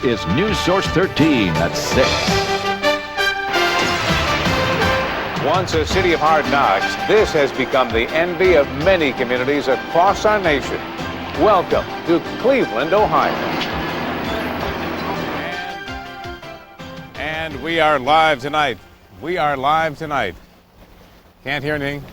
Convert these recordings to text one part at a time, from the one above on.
This is NewSource 13 at 6. Once a city of hard knocks, this has become the envy of many communities across our nation. Welcome to Cleveland, Ohio. And we are live tonight. We are live tonight. Can't hear anything.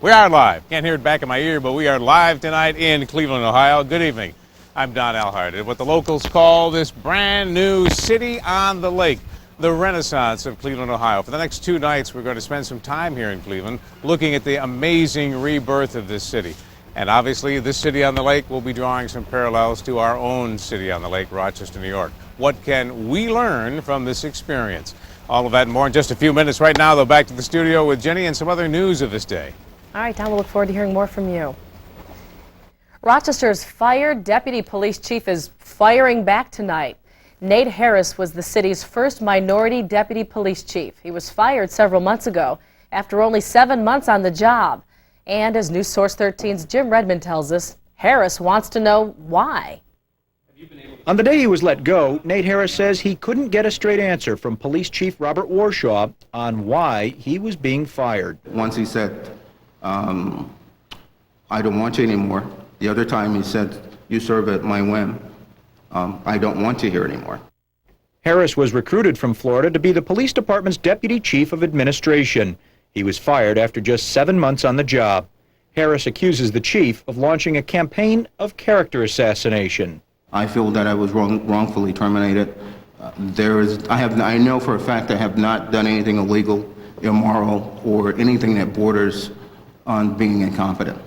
We are live. Can't hear it back in my ear, but we are live tonight in Cleveland, Ohio. Good evening. I'm Don Alhart at what the locals call this brand new city on the lake, the Renaissance of Cleveland, Ohio. For the next 2 nights, we're going to spend some time here in Cleveland looking at the amazing rebirth of this city. And obviously, this city on the lake will be drawing some parallels to our own city on the lake, Rochester, New York. What can we learn from this experience? All of that and more in just a few minutes. Right now, though, back to the studio with Jenny and some other news of this day. All right, Don, we'll look forward to hearing more from you. Rochester's fired deputy police chief is firing back tonight. Nate Harris was the city's first minority deputy police chief. He was fired several months ago after only 7 months on the job. And as NewSource 13's Jim Redmond tells us, Harris wants to know why. On the day he was let go, Nate Harris says he couldn't get a straight answer from Police Chief Robert Warshaw on why he was being fired. Once he said, I don't want you anymore. The other time he said, you serve at my whim. I don't want you here anymore. Harris was recruited from Florida to be the police department's deputy chief of administration. He was fired after just 7 months on the job. Harris accuses the chief of launching a campaign of character assassination. I feel that I was wrongfully terminated. I know for a fact I have not done anything illegal, immoral, or anything that borders on being incompetent.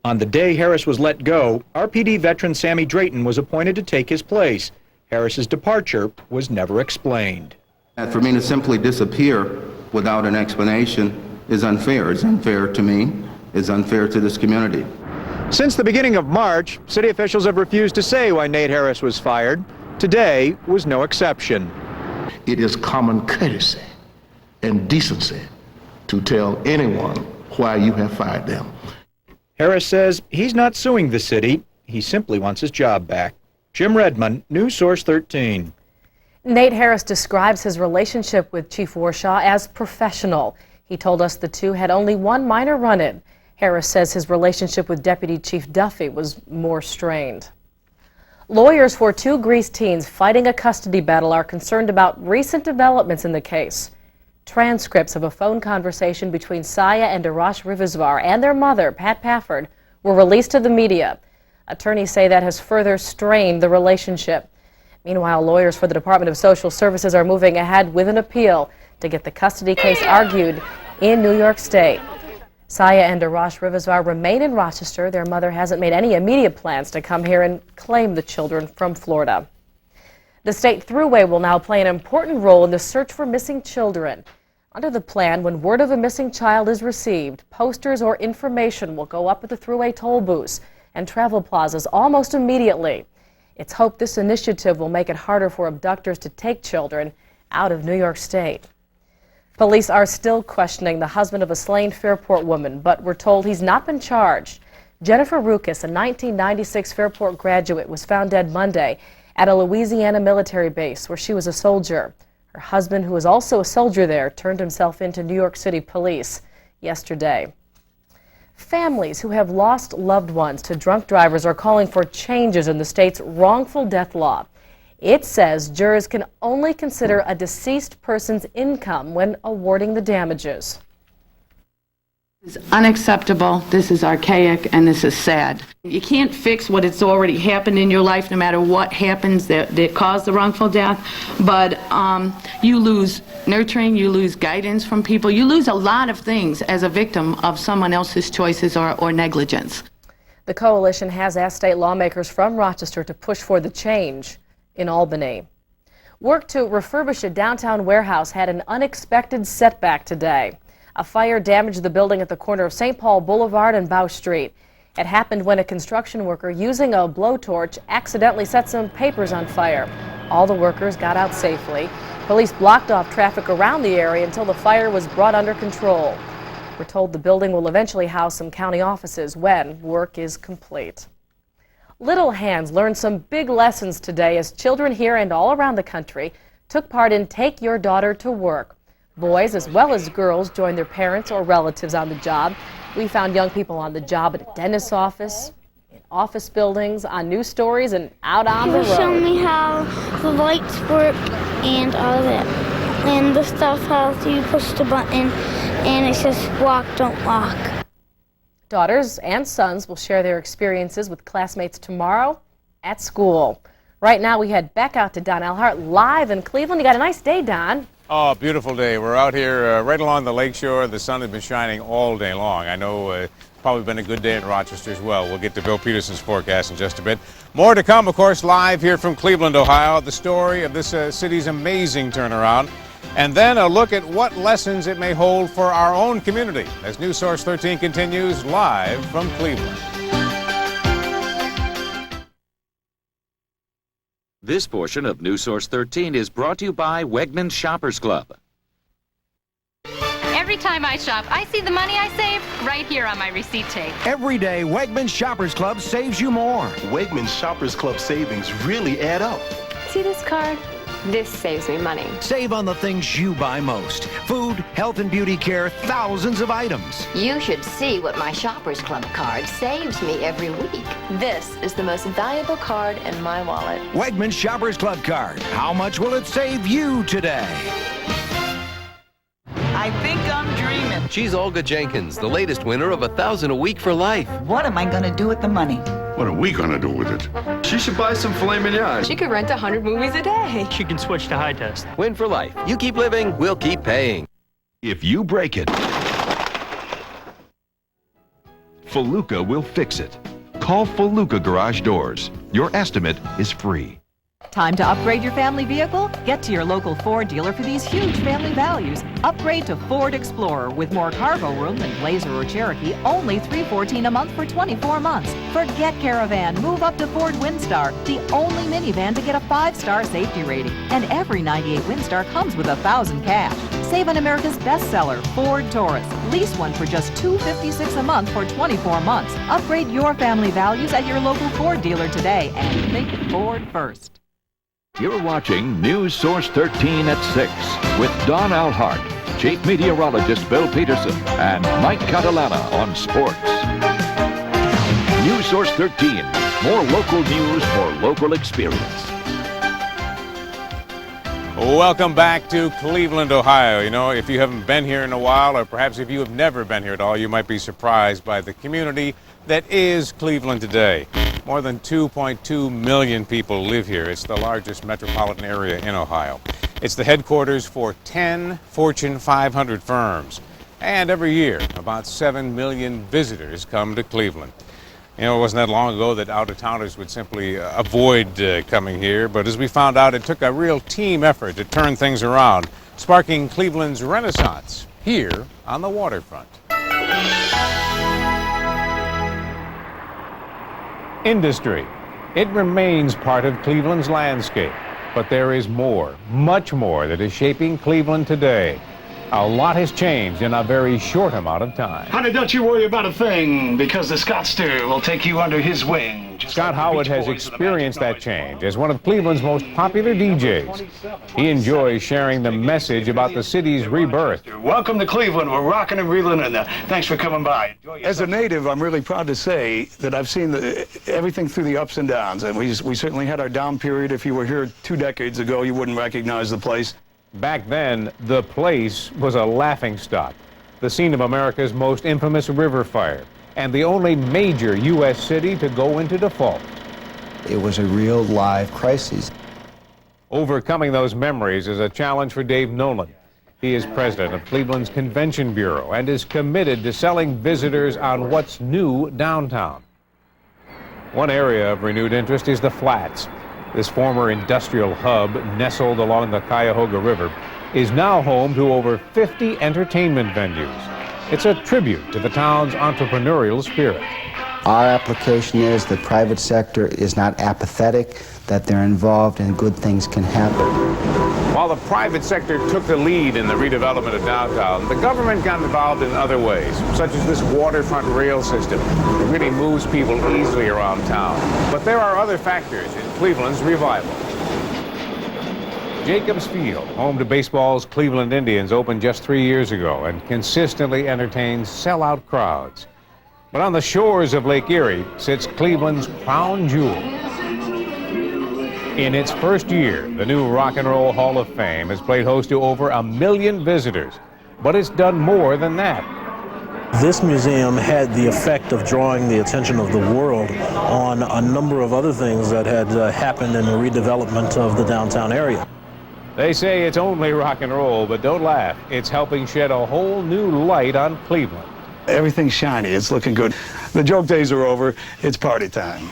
On the day Harris was let go, RPD veteran Sammy Drayton was appointed to take his place. Harris's departure was never explained. And for me to simply disappear without an explanation is unfair. It's unfair to me. It's unfair to this community. Since the beginning of March, city officials have refused to say why Nate Harris was fired. Today was no exception. It is common courtesy and decency to tell anyone why you have fired them. Harris says he's not suing the city. He simply wants his job back. Jim Redmond, NewSource 13. Nate Harris describes his relationship with Chief Warshaw as professional. He told us the two had only one minor run-in. Harris says his relationship with Deputy Chief Duffy was more strained. Lawyers for 2 Greece teens fighting a custody battle are concerned about recent developments in the case. Transcripts of a phone conversation between Saya and Arash Rivizvar and their mother, Pat Pafford, were released to the media. Attorneys say that has further strained the relationship. Meanwhile, lawyers for the Department of Social Services are moving ahead with an appeal to get the custody case argued in New York State. Saya and Arash Rivizvar remain in Rochester. Their mother hasn't made any immediate plans to come here and claim the children from Florida. The state thruway will now play an important role in the search for missing children. Under the plan, when word of a missing child is received, posters or information will go up at the thruway toll booths and travel plazas almost immediately. It's hoped this initiative will make it harder for abductors to take children out of New York State. Police are still questioning the husband of a slain Fairport woman, but we're told he's not been charged. Jennifer Ruckus, a 1996 Fairport graduate, was found dead Monday at a Louisiana military base where she was a soldier. Her husband, who was also a soldier there, turned himself into New York City police yesterday. Families who have lost loved ones to drunk drivers are calling for changes in the state's wrongful death law. It says jurors can only consider a deceased person's income when awarding the damages. This is unacceptable, this is archaic, and this is sad. You can't fix what has already happened in your life, no matter what happens that caused the wrongful death, but you lose nurturing, you lose guidance from people, you lose a lot of things as a victim of someone else's choices or negligence. The coalition has asked state lawmakers from Rochester to push for the change in Albany. Work to refurbish a downtown warehouse had an unexpected setback today. A fire damaged the building at the corner of St. Paul Boulevard and Bow Street. It happened when a construction worker using a blowtorch accidentally set some papers on fire. All the workers got out safely. Police blocked off traffic around the area until the fire was brought under control. We're told the building will eventually house some county offices when work is complete. Little hands learned some big lessons today as children here and all around the country took part in Take Your Daughter to Work. Boys as well as girls joined their parents or relatives on the job. We found young people on the job at a dentist's office, in office buildings, on news stories, and out on the road. Show me how the lights work and all that. And the stuff, how you push the button and it says walk, don't walk. Daughters and sons will share their experiences with classmates tomorrow at school. Right now we head back out to Don Elhart live in Cleveland. You got a nice day, Don. Oh, beautiful day. We're out here right along the lakeshore. The sun has been shining all day long. I know it's probably been a good day in Rochester as well. We'll get to Bill Peterson's forecast in just a bit. More to come, of course, live here from Cleveland, Ohio. The story of this city's amazing turnaround. And then a look at what lessons it may hold for our own community as NewSource 13 continues live from Cleveland. This portion of NewSource 13 is brought to you by Wegmans Shoppers Club. Every time I shop, I see the money I save right here on my receipt tape. Every day, Wegmans Shoppers Club saves you more. Wegmans Shoppers Club savings really add up. See this card? This saves me money. Save on the things you buy most. Food, health and beauty care, thousands of items. You should see what my Shoppers Club card saves me every week. This is the most valuable card in my wallet. Wegmans Shoppers Club card. How much will it save you today? I think I'm dreaming. She's Olga Jenkins, the latest winner of $1,000 a week for life. What am I going to do with the money? What are we going to do with it? She should buy some filet mignon. She could rent 100 movies a day. She can switch to high test. Win for life. You keep living, we'll keep paying. If you break it, Feluca will fix it. Call Feluca Garage Doors. Your estimate is free. Time to upgrade your family vehicle? Get to your local Ford dealer for these huge family values. Upgrade to Ford Explorer with more cargo room than Blazer or Cherokee, only $314 a month for 24 months. Forget Caravan, move up to Ford Windstar, the only minivan to get a 5-star safety rating. And every 98 Windstar comes with $1,000 cash. Save on America's bestseller, Ford Taurus. Lease one for just $256 a month for 24 months. Upgrade your family values at your local Ford dealer today and think Ford first. You're watching NewSource 13 at 6 with Don Elhart, Chief Meteorologist Bill Peterson, and Mike Catalana on sports. NewSource 13, more local news for local experience. Welcome back to Cleveland, Ohio. You know, if you haven't been here in a while, or perhaps if you have never been here at all, you might be surprised by the community that is Cleveland today. More than 2.2 million people live here. It's the largest metropolitan area in Ohio. It's the headquarters for 10 Fortune 500 firms. And every year, about 7 million visitors come to Cleveland. You know, it wasn't that long ago that out-of-towners would simply avoid coming here, but as we found out, it took a real team effort to turn things around, sparking Cleveland's renaissance here on the waterfront. Industry. It remains part of Cleveland's landscape, but there is more, much more that is shaping Cleveland today. A lot has changed in a very short amount of time. Honey, don't you worry about a thing, because the Scottster will take you under his wing. Scott Howard has experienced that change as one of Cleveland's most popular DJs. He enjoys sharing the message about the city's rebirth. Welcome to Cleveland. We're rocking and reeling, and thanks for coming by. As a native, I'm really proud to say that I've seen everything through the ups and downs, and we certainly had our down period. If you were here 2 decades ago, you wouldn't recognize the place. Back then, the place was a laughingstock, the scene of America's most infamous river fire, and the only major U.S. city to go into default. It was a real live crisis. Overcoming those memories is a challenge for Dave Nolan. He is president of Cleveland's Convention Bureau and is committed to selling visitors on what's new downtown. One area of renewed interest is the Flats. This former industrial hub, nestled along the Cuyahoga River, is now home to over 50 entertainment venues. It's a tribute to the town's entrepreneurial spirit. Our application is the private sector is not apathetic, that they're involved and good things can happen. While the private sector took the lead in the redevelopment of downtown, the government got involved in other ways, such as this waterfront rail system. It really moves people easily around town. But there are other factors in Cleveland's revival. Jacobs Field, home to baseball's Cleveland Indians, opened just 3 years ago and consistently entertains sellout crowds. But on the shores of Lake Erie sits Cleveland's crown jewel. In its first year, the new Rock and Roll Hall of Fame has played host to over 1 million visitors. But it's done more than that. This museum had the effect of drawing the attention of the world on a number of other things that had happened in the redevelopment of the downtown area. They say it's only rock and roll, but don't laugh. It's helping shed a whole new light on Cleveland. Everything's shiny. It's looking good. The joke days are over. It's party time.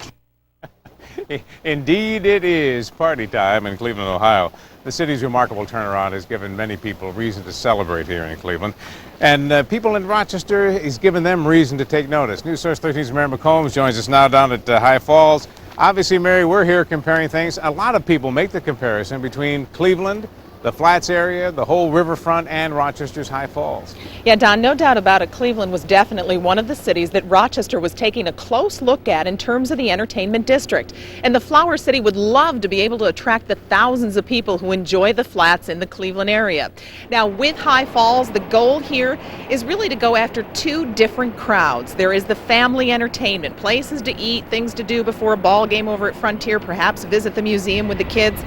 Indeed, it is party time in Cleveland, Ohio. The city's remarkable turnaround has given many people reason to celebrate here in Cleveland. And people in Rochester has given them reason to take notice. NewSource 13's Mary McCombs joins us now down at High Falls. Obviously, Mary, we're here comparing things. A lot of people make the comparison between Cleveland, the Flats area, the whole riverfront, and Rochester's High Falls. Yeah, Don, no doubt about it, Cleveland was definitely one of the cities that Rochester was taking a close look at in terms of the entertainment district. And the Flower City would love to be able to attract the thousands of people who enjoy the Flats in the Cleveland area. Now, with High Falls, the goal here is really to go after two different crowds. There is the family entertainment, places to eat, things to do before a ball game over at Frontier, perhaps visit the museum with the kids.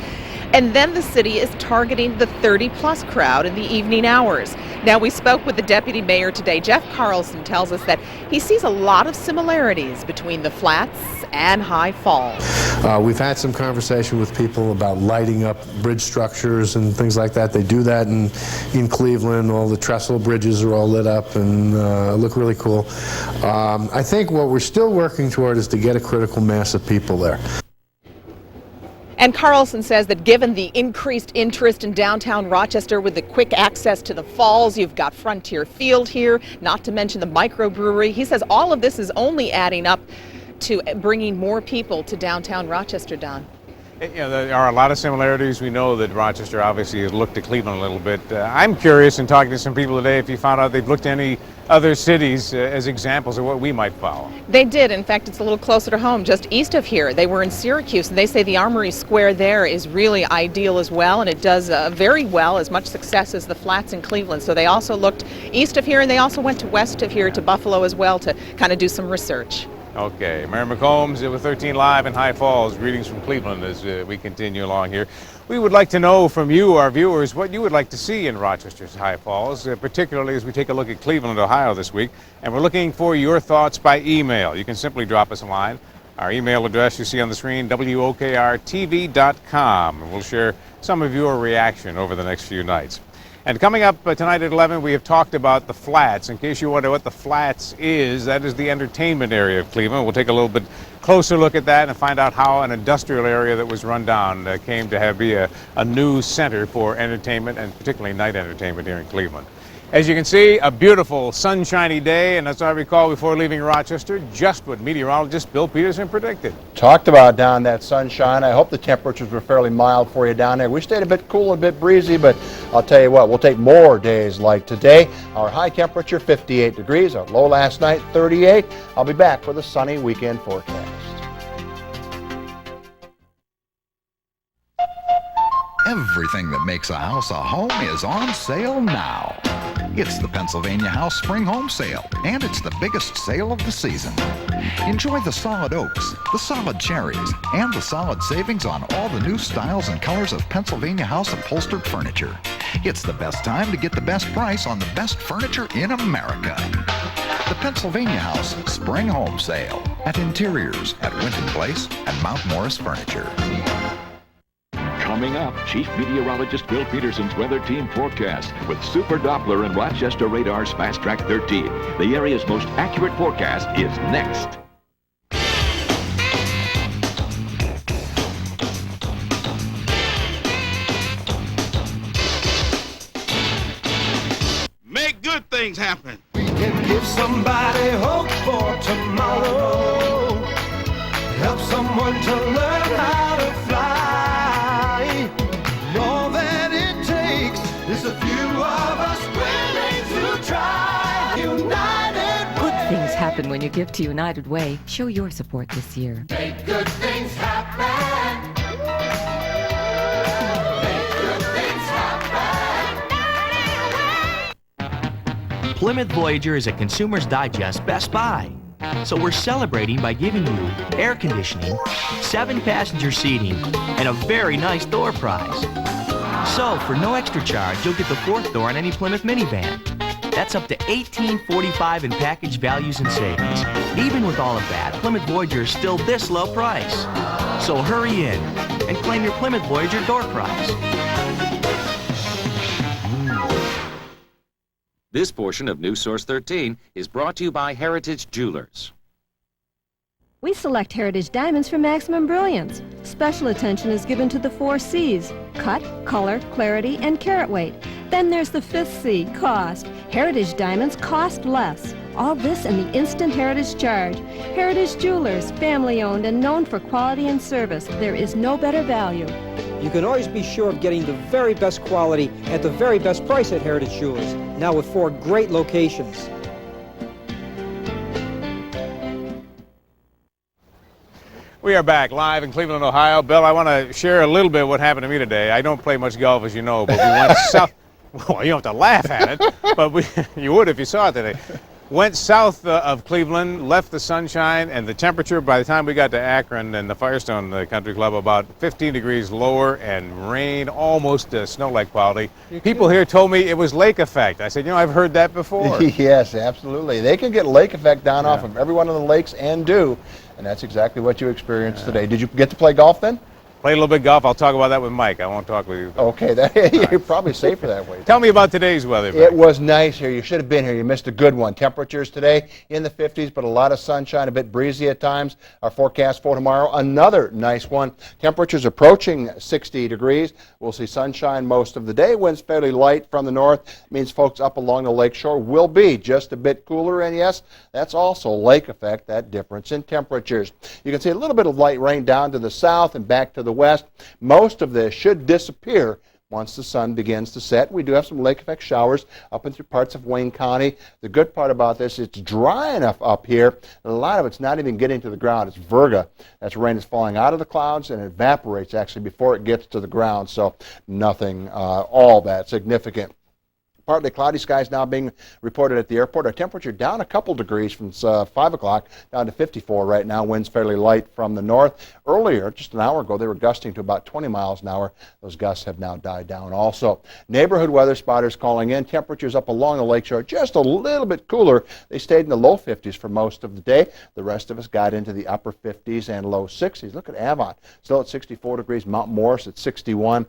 And then the city is targeting the 30-plus crowd in the evening hours. Now, we spoke with the deputy mayor today. Jeff Carlson tells us that he sees a lot of similarities between the Flats and High Falls. We've had some conversation with people about lighting up bridge structures and things like that. They do that in Cleveland. All the trestle bridges are all lit up and look really cool. I think what we're still working toward is to get a critical mass of people there. And Carlson says that given the increased interest in downtown Rochester with the quick access to the falls, you've got Frontier Field here, not to mention the microbrewery. He says all of this is only adding up to bringing more people to downtown Rochester, Don. You know, there are a lot of similarities. We know that Rochester obviously has looked to Cleveland a little bit. I'm curious in talking to some people today if you found out they've looked to any other cities as examples of what we might follow. They did. In fact, it's a little closer to home, just east of here. They were in Syracuse, and they say the Armory Square there is really ideal as well, and it does very well, as much success as the Flats in Cleveland. So they also looked east of here, and they also went to west of here to Buffalo as well to kind of do some research. Okay, Mary McCombs with 13 Live in High Falls. Greetings from Cleveland as we continue along here. We would like to know from you, our viewers, what you would like to see in Rochester's High Falls, particularly as we take a look at Cleveland, Ohio this week. And we're looking for your thoughts by email. You can simply drop us a line. Our email address you see on the screen, wokrtv.com. And we'll share some of your reaction over the next few nights. And coming up tonight at 11, we have talked about the Flats. In case you wonder what the Flats is, that is the entertainment area of Cleveland. We'll take a little bit closer look at that and find out how an industrial area that was run down came to be a new center for entertainment, and particularly night entertainment here in Cleveland. As you can see, a beautiful sunshiny day, and as I recall before leaving Rochester, just what meteorologist Bill Peterson predicted. Talked about down that sunshine. I hope the temperatures were fairly mild for you down there. We stayed a bit cool, a bit breezy, but I'll tell you what, we'll take more days like today. Our high temperature, 58 degrees. Our low last night, 38. I'll be back with a sunny weekend forecast. Everything that makes a house a home is on sale now. It's the Pennsylvania House Spring Home Sale, and it's the biggest sale of the season. Enjoy the solid oaks, the solid cherries, and the solid savings on all the new styles and colors of Pennsylvania House upholstered furniture. It's the best time to get the best price on the best furniture in America. The Pennsylvania House Spring Home Sale at Interiors at Winton Place and Mount Morris Furniture. Coming up, Chief Meteorologist Bill Peterson's weather team forecast with Super Doppler and Rochester Radar's Fast Track 13. The area's most accurate forecast is next. Make good things happen. We can give somebody hope for tomorrow. Help someone to learn how to fly. All that it There's a few of us willing to try. United Good things happen when you give to United Way. Show your support this year. Make good things happen. Make good things happen. Plymouth Voyager is a Consumer's Digest Best Buy. So we're celebrating by giving you air conditioning, 7-passenger seating, and a very nice door prize. So for no extra charge, you'll get the 4th door on any Plymouth minivan. That's up to $18.45 in package values and savings. Even with all of that, Plymouth Voyager is still this low price. So hurry in and claim your Plymouth Voyager door prize. This portion of NewSource 13 is brought to you by Heritage Jewelers. We select Heritage Diamonds for maximum brilliance. Special attention is given to the 4 C's: cut, color, clarity, and carat weight. Then there's the 5th C, cost. Heritage Diamonds cost less. All this in the instant Heritage charge. Heritage Jewelers, family-owned and known for quality and service. There is no better value. You can always be sure of getting the very best quality at the very best price at Heritage Jewelers, now with 4 great locations. We are back live in Cleveland, Ohio. Bill, I want to share a little bit what happened to me today. I don't play much golf, as you know, but we went south. Well, you don't have to laugh at it, but you would if you saw it today. Went south of Cleveland, left the sunshine, and the temperature by the time we got to Akron and the Firestone Country Club about 15 degrees lower, and rain, almost snow-like quality. People here told me it was lake effect. I said, you know, I've heard that before. Yes, absolutely. They can get lake effect down off of every one of the lakes and do, and that's exactly what you experienced today. Did you get to play golf then? Played a little bit of golf. I'll talk about that with Mike. I won't talk with you. Okay, you're probably safer that way. Tell me about today's weather, Mike. It was nice here. You should have been here. You missed a good one. Temperatures today in the 50s, but a lot of sunshine, a bit breezy at times. Our forecast for tomorrow, another nice one. Temperatures approaching 60 degrees. We'll see sunshine most of the day. Winds fairly light from the north. It means folks up along the lakeshore will be just a bit cooler. And yes, that's also lake effect, that difference in temperatures. You can see a little bit of light rain down to the south and back to the west. Most of this should disappear once the sun begins to set. We do have some lake effect showers up and through parts of Wayne County. The good part about this, it's dry enough up here that a lot of it's not even getting to the ground. It's virga. That's rain is falling out of the clouds and it evaporates actually before it gets to the ground, so nothing all that significant. Partly cloudy skies now being reported at the airport. Our temperature down a couple degrees from 5 o'clock down to 54 right now. Winds fairly light from the north. Earlier, just an hour ago, they were gusting to about 20 miles an hour. Those gusts have now died down also. Neighborhood weather spotters calling in. Temperatures up along the lakeshore just a little bit cooler. They stayed in the low 50s for most of the day. The rest of us got into the upper 50s and low 60s. Look at Avon, still at 64 degrees. Mount Morris at 61.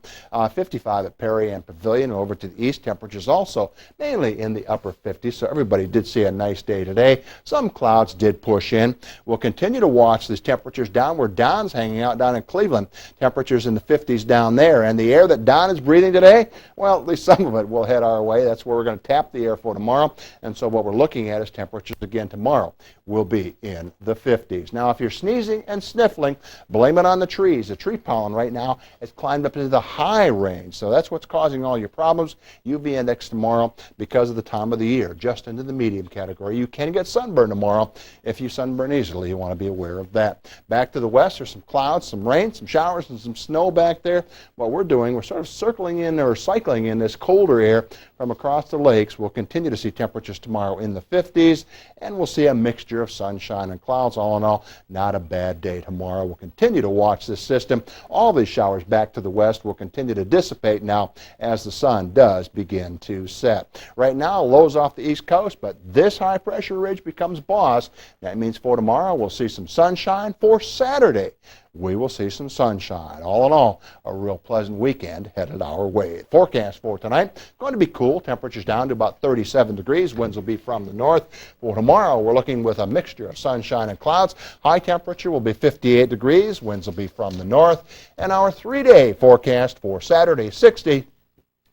55 at Perry and Pavilion. Over to the east, temperatures also mainly in the upper 50s, so everybody did see a nice day today. Some clouds did push in. We'll continue to watch these temperatures down where Don's hanging out down in Cleveland. Temperatures in the 50s down there, and the air that Don is breathing today, well, at least some of it will head our way. That's where we're going to tap the air for tomorrow, and so what we're looking at is temperatures again tomorrow will be in the 50s. Now, if you're sneezing and sniffling, blame it on the trees. The tree pollen right now has climbed up into the high range, so that's what's causing all your problems. UV index tomorrow because of the time of the year, just into the medium category. You can get sunburn tomorrow. If you sunburn easily, you want to be aware of that. Back to the west, there's some clouds, some rain, some showers, and some snow back there. What we're doing, we're sort of circling in or cycling in this colder air from across the lakes. We'll continue to see temperatures tomorrow in the 50s, and we'll see a mixture of sunshine and clouds. All in all, not a bad day tomorrow. We'll continue to watch this system. All these showers back to the west will continue to dissipate now as the sun does begin to set. Right now, lows off the east coast, but this high pressure ridge becomes boss. That means for tomorrow, we'll see some sunshine. For Saturday, we will see some sunshine. All in all, a real pleasant weekend headed our way. Forecast for tonight, going to be cool. Temperatures down to about 37 degrees. Winds will be from the north. For tomorrow, we're looking with a mixture of sunshine and clouds. High temperature will be 58 degrees. Winds will be from the north. And our 3-day forecast for Saturday, 60.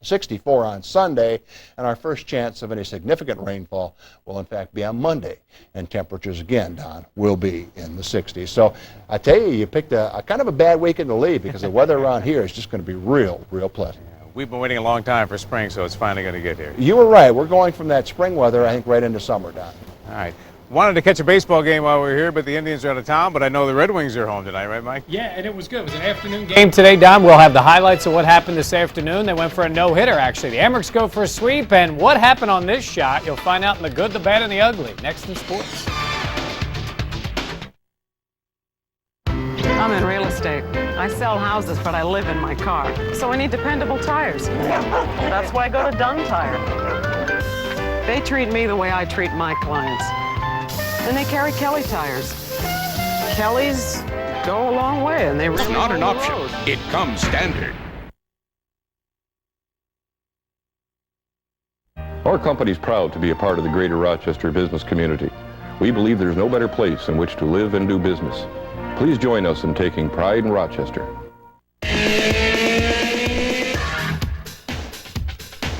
64 on Sunday, and our first chance of any significant rainfall will in fact be on Monday, and temperatures again, Don, will be in the 60s. So I tell you, you picked a kind of a bad weekend to leave because the weather around here is just going to be real pleasant. we've been waiting a long time for spring, so it's finally going to get here. You were right. We're going from that spring weather, I think, right into summer, Don. All right. Wanted to catch a baseball game while we were here, but the Indians are out of town. But I know the Red Wings are home tonight, right, Mike? Yeah, and it was good. It was an afternoon game today, Don. We'll have the highlights of what happened this afternoon. They went for a no-hitter, actually. The Amerks go for a sweep, and what happened on this shot, you'll find out in the good, the bad, and the ugly. Next in sports. I'm in real estate. I sell houses, but I live in my car. So I need dependable tires. That's why I go to Dunn Tire. They treat me the way I treat my clients. And they carry Kelly tires. Kellys go a long way, and they really It's not an hold option. the road. It comes standard. Our company's proud to be a part of the greater Rochester business community. We believe there's no better place in which to live and do business. Please join us in taking pride in Rochester.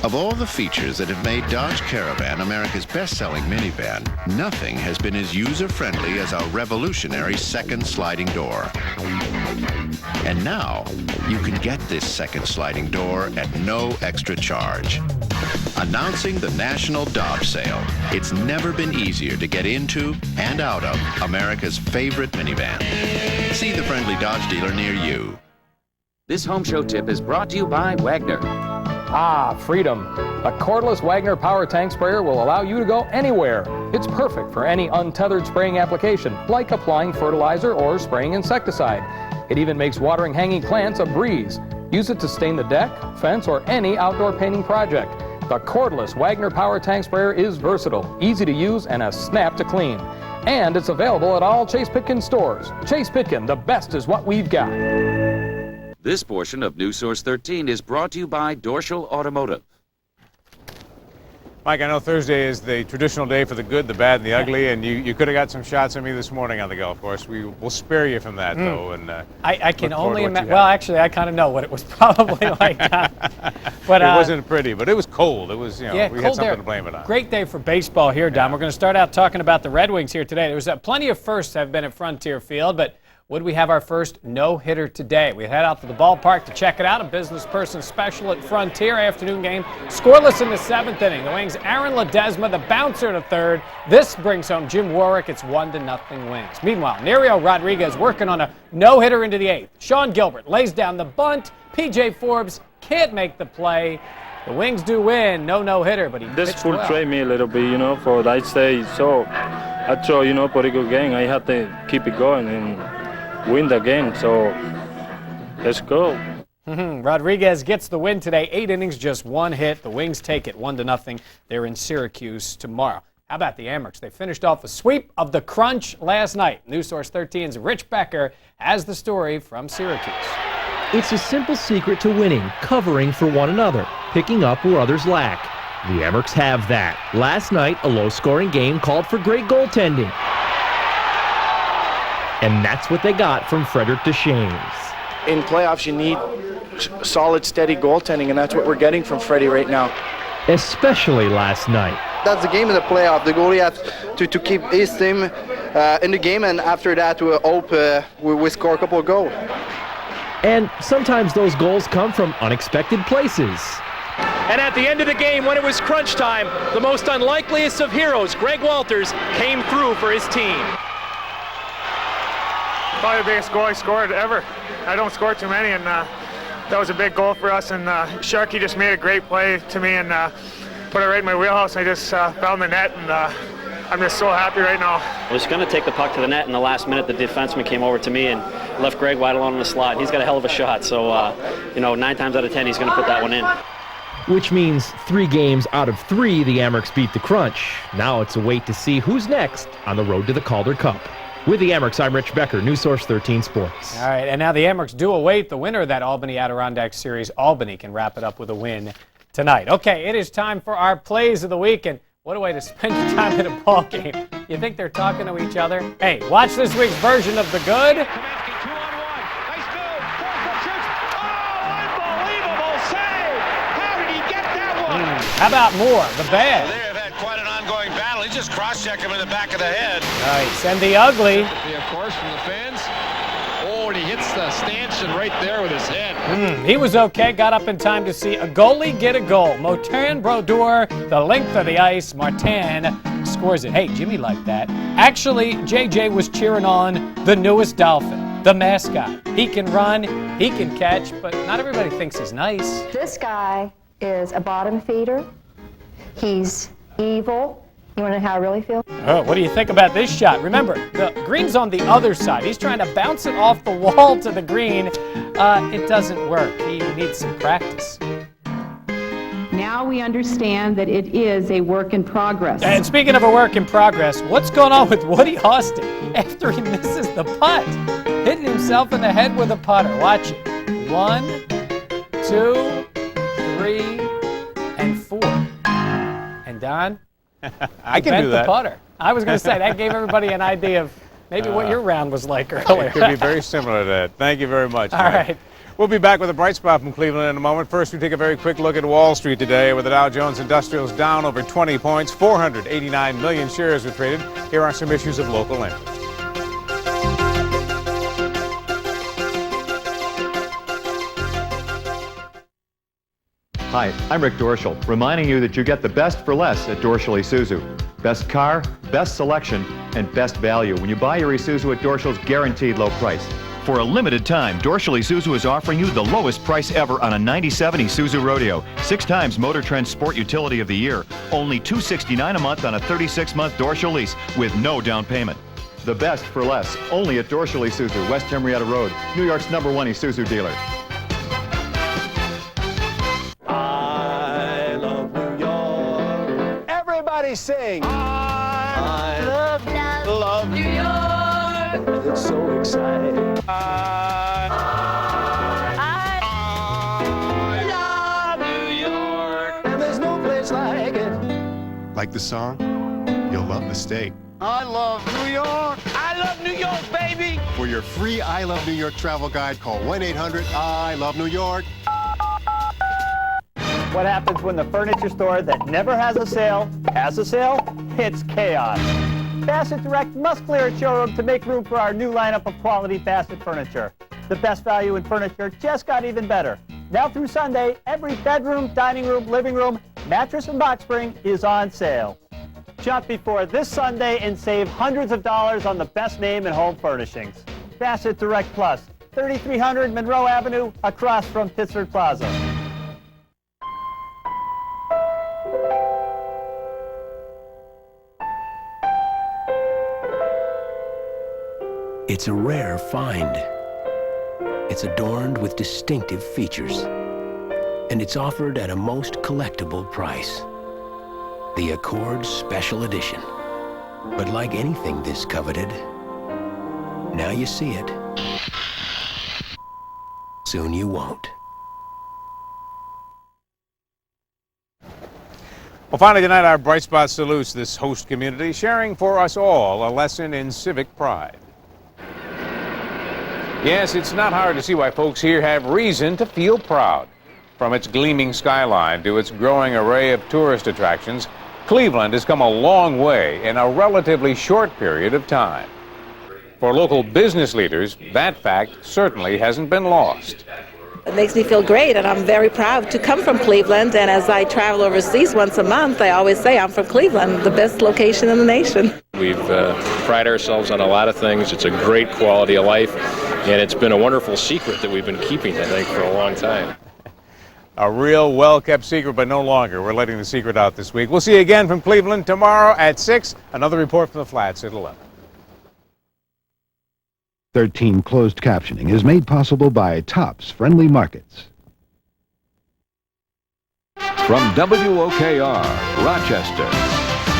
Of all the features that have made Dodge Caravan America's best-selling minivan, nothing has been as user-friendly as our revolutionary second sliding door. And now, you can get this second sliding door at no extra charge. Announcing the National Dodge Sale. It's never been easier to get into and out of America's favorite minivan. See the friendly Dodge dealer near you. This home show tip is brought to you by Wagner. Ah, freedom. A cordless Wagner power tank sprayer will allow you to go anywhere. It's perfect for any untethered spraying application, like applying fertilizer or spraying insecticide. It even makes watering hanging plants a breeze. Use it to stain the deck, fence, or any outdoor painting project. The cordless Wagner power tank sprayer is versatile, easy to use, and a snap to clean. And it's available at all Chase Pitkin stores. Chase Pitkin, the best is what we've got. This portion of NewSource 13 is brought to you by Dorschel Automotive. Mike, I know Thursday is the traditional day for the good, the bad, and the ugly, and you could have got some shots of me this morning on the golf course. We'll spare you from that, though. And I can only imagine. Well, actually, I kind of know what it was probably like. But it wasn't pretty, but it was cold. It was, we had something there. to blame it on. Great day for baseball here, Don. We're going to start out talking about the Red Wings here today. There was plenty of firsts have been at Frontier Field, but would we have our first no-hitter today? We head out to the ballpark to check it out. A business person special at Frontier. Afternoon game. Scoreless in the 7th inning. The Wings' Aaron Ledesma, the bouncer to third. This brings home Jim Warwick. It's 1-0 Wings. Meanwhile, Nerio Rodriguez working on a no-hitter into the 8th. Sean Gilbert lays down the bunt. P.J. Forbes can't make the play. The Wings do win. No-hitter, but he This pitched well. frustrated me a little bit, for that stage. So I throw, pretty good game. I have to keep it going and win the game, so let's go. Rodriguez gets the win today. 8 innings, just 1 hit. The Wings take it 1-0. They're in Syracuse tomorrow. How about the Amerks? They finished off a sweep of the Crunch last night. NewSource 13's Rich Becker has the story from Syracuse. It's a simple secret to winning, covering for one another, picking up where others lack. The Amerks have that. Last night, a low-scoring game called for great goaltending. And that's what they got from Frederick Deschaines. In playoffs, you need solid, steady goaltending, and that's what we're getting from Freddie right now. Especially last night. That's the game of the playoff. The goalie has to keep his team in the game, and after that, we hope we score a couple of goals. And sometimes those goals come from unexpected places. And at the end of the game, when it was crunch time, the most unlikeliest of heroes, Greg Walters, came through for his team. Probably the biggest goal I scored ever. I don't score too many, and that was a big goal for us. And Sharky just made a great play to me and put it right in my wheelhouse. I just found the net, and I'm just so happy right now. I was going to take the puck to the net in the last minute. The defenseman came over to me and left Greg wide alone in the slot. He's got a hell of a shot, so 9 times out of 10 he's going to put that one in. Which means 3 games out of 3 the Amerks beat the Crunch. Now it's a wait to see who's next on the road to the Calder Cup. With the Amerks, I'm Rich Becker, NewSource 13 Sports. All right, and now the Amerks do await the winner of that Albany Adirondack Series. Albany can wrap it up with a win tonight. Okay, it is time for our plays of the week, and what a way to spend your time at a ball game. You think they're talking to each other? Hey, watch this week's version of the good. How about more? The bad. They have had quite an ongoing battle. He just cross-checked him in the back of the head. Nice. And the ugly. Of course, from the fans. Oh, and he hits stanchion right there with his head. He was okay, got up in time to see a goalie get a goal. Martin Brodeur, the length of the ice, Martin scores it. Hey, Jimmy liked that. Actually, JJ was cheering on the newest Dolphin, the mascot. He can run, he can catch, but not everybody thinks he's nice. This guy is a bottom feeder. He's evil. You want to know how I really feel? Oh, what do you think about this shot? Remember, the green's on the other side. He's trying to bounce it off the wall to the green. It doesn't work. He needs some practice. Now we understand that it is a work in progress. And speaking of a work in progress, what's going on with Woody Austin after he misses the putt? Hitting himself in the head with a putter. Watch it. 1, 2, 3, and 4. And Don? I can do that. The putter. I was going to say, that gave everybody an idea of maybe what your round was like earlier. It could be very similar to that. Thank you very much. All right. We'll be back with a bright spot from Cleveland in a moment. First, we take a very quick look at Wall Street today, where the Dow Jones Industrials down over 20 points. 489 million shares were traded. Here are some issues of local interest. Hi, I'm Rick Dorschel, reminding you that you get the best for less at Dorschel Isuzu. Best car, best selection, and best value when you buy your Isuzu at Dorschel's guaranteed low price. For a limited time, Dorschel Isuzu is offering you the lowest price ever on a 97 Isuzu Rodeo. 6 times Motor Trend Sport Utility of the Year. Only $269 a month on a 36-month Dorschel lease with no down payment. The best for less, only at Dorschel Isuzu, West Henrietta Road, New York's #1 Isuzu dealer. I love New York. Everybody sing. I love New York. It's so exciting. I love New York. And there's no place like it. Like the song? You'll love the state. I love New York. I love New York, baby. For your free I Love New York travel guide, call 1-800-I-LOVE-NEW-YORK. What happens when the furniture store that never has a sale has a sale? It's chaos. Bassett Direct must clear its showroom to make room for our new lineup of quality Bassett furniture. The best value in furniture just got even better. Now through Sunday, every bedroom, dining room, living room, mattress, and box spring is on sale. Shop before this Sunday and save hundreds of dollars on the best name in home furnishings. Bassett Direct Plus, 3300 Monroe Avenue, across from Pittsford Plaza. It's a rare find. It's adorned with distinctive features. And it's offered at a most collectible price. The Accord Special Edition. But like anything this coveted, now you see it. Soon you won't. Well, finally tonight, our Bright Spot salutes this host community, sharing for us all a lesson in civic pride. Yes, it's not hard to see why folks here have reason to feel proud. From its gleaming skyline to its growing array of tourist attractions, Cleveland has come a long way in a relatively short period of time. For local business leaders, that fact certainly hasn't been lost. It makes me feel great, and I'm very proud to come from Cleveland. And as I travel overseas once a month, I always say I'm from Cleveland, the best location in the nation. We've pride ourselves on a lot of things. It's a great quality of life, and it's been a wonderful secret that we've been keeping, I think, for a long time. A real well-kept secret, but no longer. We're letting the secret out this week. We'll see you again from Cleveland tomorrow at 6. Another report from the Flats at 11. 13 closed captioning is made possible by Tops Friendly Markets. From WOKR, Rochester,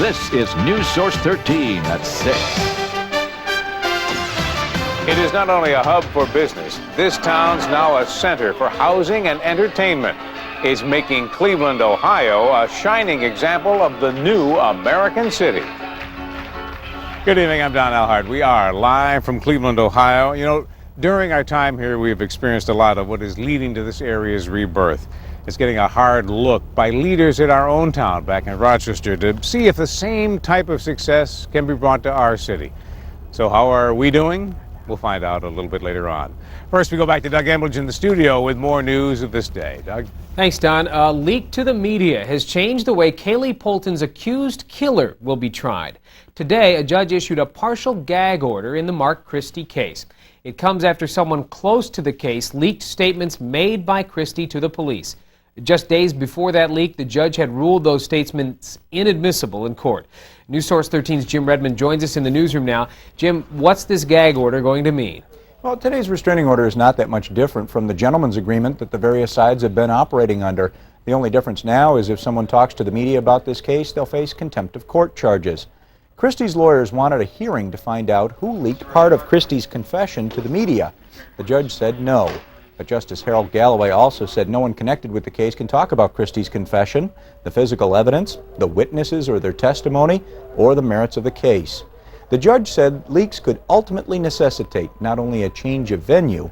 this is NewSource 13 at 6. It is not only a hub for business, this town's now a center for housing and entertainment. It's making Cleveland, Ohio, a shining example of the new American city. Good evening, I'm Don Alhart. We are live from Cleveland, Ohio. You know, during our time here, we've experienced a lot of what is leading to this area's rebirth. It's getting a hard look by leaders in our own town back in Rochester to see if the same type of success can be brought to our city. So how are we doing? We'll find out a little bit later on. First, we go back to Doug Embledge in the studio with more news of this day. Doug? Thanks, Don. A leak to the media has changed the way Kaylee Polton's accused killer will be tried. Today, a judge issued a partial gag order in the Mark Christie case. It comes after someone close to the case leaked statements made by Christie to the police. Just days before that leak, the judge had ruled those statements inadmissible in court. NewSource 13's Jim Redmond joins us in the newsroom now. Jim, what's this gag order going to mean? Well, today's restraining order is not that much different from the gentleman's agreement that the various sides have been operating under. The only difference now is if someone talks to the media about this case, they'll face contempt of court charges. Christie's lawyers wanted a hearing to find out who leaked part of Christie's confession to the media. The judge said no. But Justice Harold Galloway also said no one connected with the case can talk about Christie's confession, the physical evidence, the witnesses or their testimony, or the merits of the case. The judge said leaks could ultimately necessitate not only a change of venue,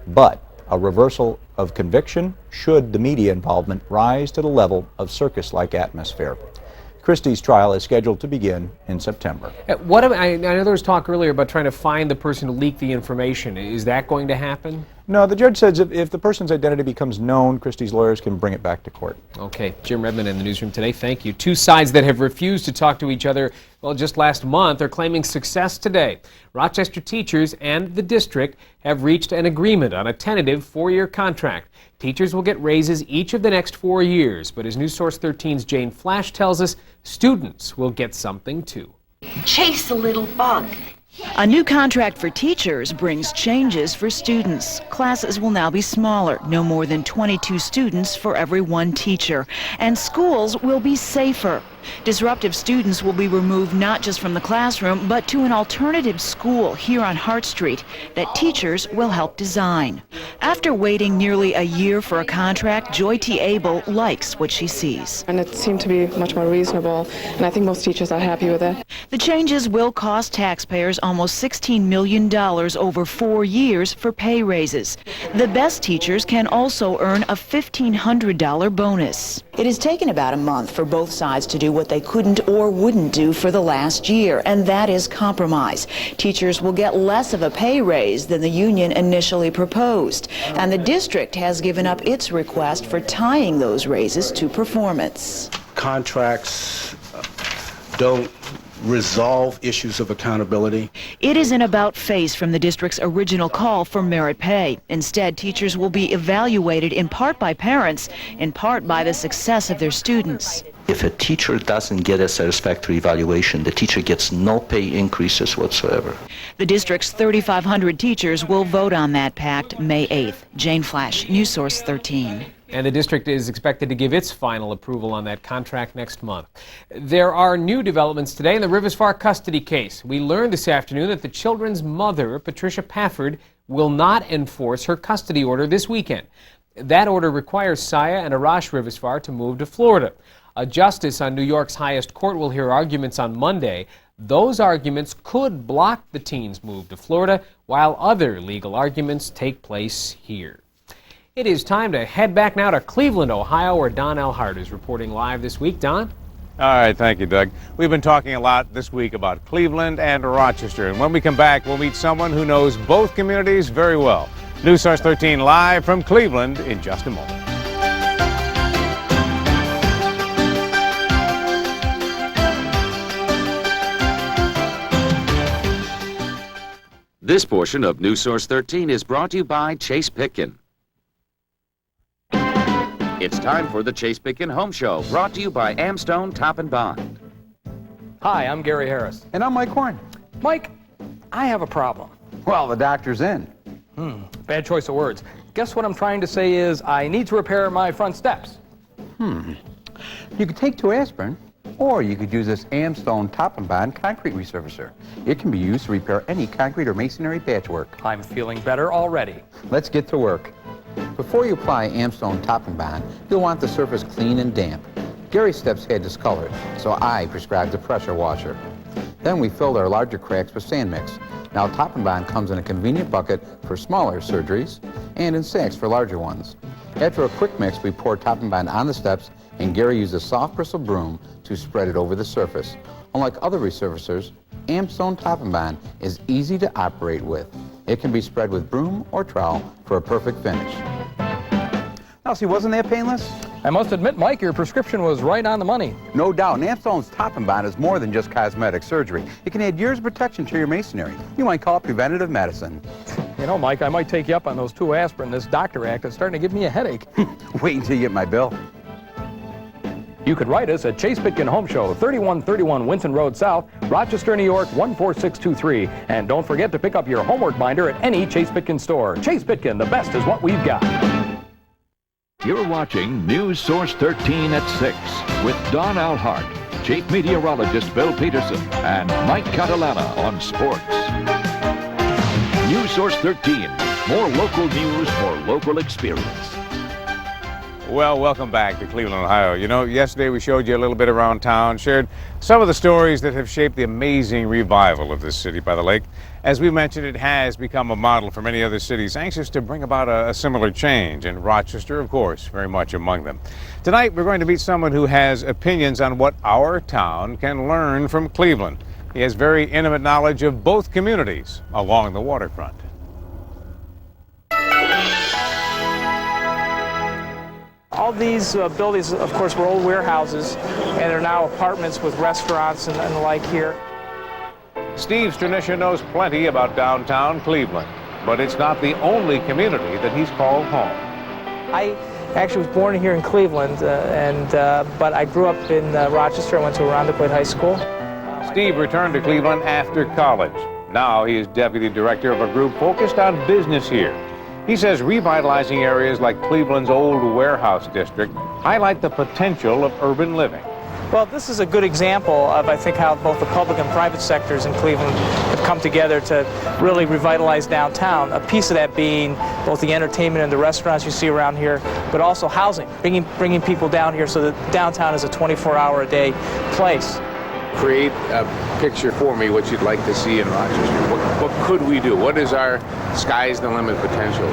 but a reversal of conviction should the media involvement rise to the level of circus-like atmosphere. Christie's trial is scheduled to begin in September. I know there was talk earlier about trying to find the person who leaked the information. Is that going to happen? No, the judge says if the person's identity becomes known, Christie's lawyers can bring it back to court. Okay, Jim Redmond in the newsroom today. Thank you. Two sides that have refused to talk to each other, well, just last month, are claiming success today. Rochester teachers and the district have reached an agreement on a tentative 4-year contract. Teachers will get raises each of the next 4 years, but as NewSource 13's Jane Flash tells us, students will get something too. Chase the little bug. A new contract for teachers brings changes for students. Classes will now be smaller, no more than 22 students for every 1 teacher, and schools will be safer. Disruptive students will be removed not just from the classroom, but to an alternative school here on Hart Street that teachers will help design. After waiting nearly a year for a contract, Joy T. Abel likes what she sees. And it seemed to be much more reasonable, and I think most teachers are happy with it. The changes will cost taxpayers almost $16 million over 4 years for pay raises. The best teachers can also earn a $1,500 bonus. It has taken about a month for both sides to do what they couldn't or wouldn't do for the last year, and that is compromise. Teachers will get less of a pay raise than the union initially proposed, and the district has given up its request for tying those raises to performance. Contracts don't resolve issues of accountability. It is an about-face from the district's original call for merit pay. Instead, teachers will be evaluated in part by parents, in part by the success of their students. If a teacher doesn't get a satisfactory evaluation, the teacher gets no pay increases whatsoever. The district's 3,500 teachers will vote on that pact May 8th. Jane Flash, NewSource 13. And the district is expected to give its final approval on that contract next month. There are new developments today in the Rivers Far custody case. We learned this afternoon that the children's mother, Patricia Pafford, will not enforce her custody order this weekend. That order requires Saya and Arash Rivers Far to move to Florida. A justice on New York's highest court will hear arguments on Monday. Those arguments could block the teens' move to Florida, while other legal arguments take place here. It is time to head back now to Cleveland, Ohio, where Don Elhart is reporting live this week. Don? All right, thank you, Doug. We've been talking a lot this week about Cleveland and Rochester, and when we come back, we'll meet someone who knows both communities very well. NewSource 13 live from Cleveland in just a moment. This portion of NewSource 13 is brought to you by Chase Pitkin. It's time for the Chase Pitkin Home Show, brought to you by Amstone Top and Bond. Hi, I'm Gary Harris. And I'm Mike Horn. Mike, I have a problem. Well, the doctor's in. Bad choice of words. Guess what I'm trying to say is I need to repair my front steps. You could take 2 aspirin, or you could use this Amstone Top and Bond concrete resurfacer. It can be used to repair any concrete or masonry patchwork. I'm feeling better already. Let's get to work. Before you apply Amstone Top and Bond, you'll want the surface clean and damp. Gary's steps had discolored, so I prescribed a pressure washer. Then we filled our larger cracks with sand mix. Now Top and Bond comes in a convenient bucket for smaller surgeries and in sacks for larger ones. After a quick mix, we pour Top and Bond on the steps, and Gary used a soft bristle broom to spread it over the surface. Unlike other resurfacers, Amstone Top and Bond is easy to operate with. It can be spread with broom or trowel for a perfect finish. Now, see, wasn't that painless? I must admit, Mike, your prescription was right on the money. No doubt. Namstone's Top and Bond is more than just cosmetic surgery. It can add years of protection to your masonry. You might call it preventative medicine. You know, Mike, I might take you up on those 2 aspirin. This doctor act is starting to give me a headache. Wait until you get my bill. You could write us at Chase Pitkin Home Show, 3131 Winton Road South, Rochester, New York, 14623. And don't forget to pick up your homework binder at any Chase Pitkin store. Chase Pitkin, the best is what we've got. You're watching NewSource 13 at 6 with Don Alhart, Chief Meteorologist Bill Peterson, and Mike Catalana on sports. NewSource 13, more local news for local experience. Well, welcome back to Cleveland, Ohio. You know, yesterday we showed you a little bit around town, shared some of the stories that have shaped the amazing revival of this city by the lake. As we mentioned, it has become a model for many other cities anxious to bring about a similar change, and Rochester, of course, very much among them. Tonight, we're going to meet someone who has opinions on what our town can learn from Cleveland. He has very intimate knowledge of both communities along the waterfront. All these buildings, of course, were old warehouses, and are now apartments with restaurants and the like here. Steve Stranisha knows plenty about downtown Cleveland, but it's not the only community that he's called home. I actually was born here in Cleveland, but I grew up in Rochester. I went to Irondequoit High School. Steve returned to Cleveland after college. Now he is deputy director of a group focused on business here. He says revitalizing areas like Cleveland's old warehouse district highlight the potential of urban living. Well, this is a good example of, I think, how both the public and private sectors in Cleveland have come together to really revitalize downtown. A piece of that being both the entertainment and the restaurants you see around here, but also housing, bringing people down here so that downtown is a 24-hour-a-day place. Create a picture for me what you'd like to see in Rochester. What could we do? What is our sky's the limit potential?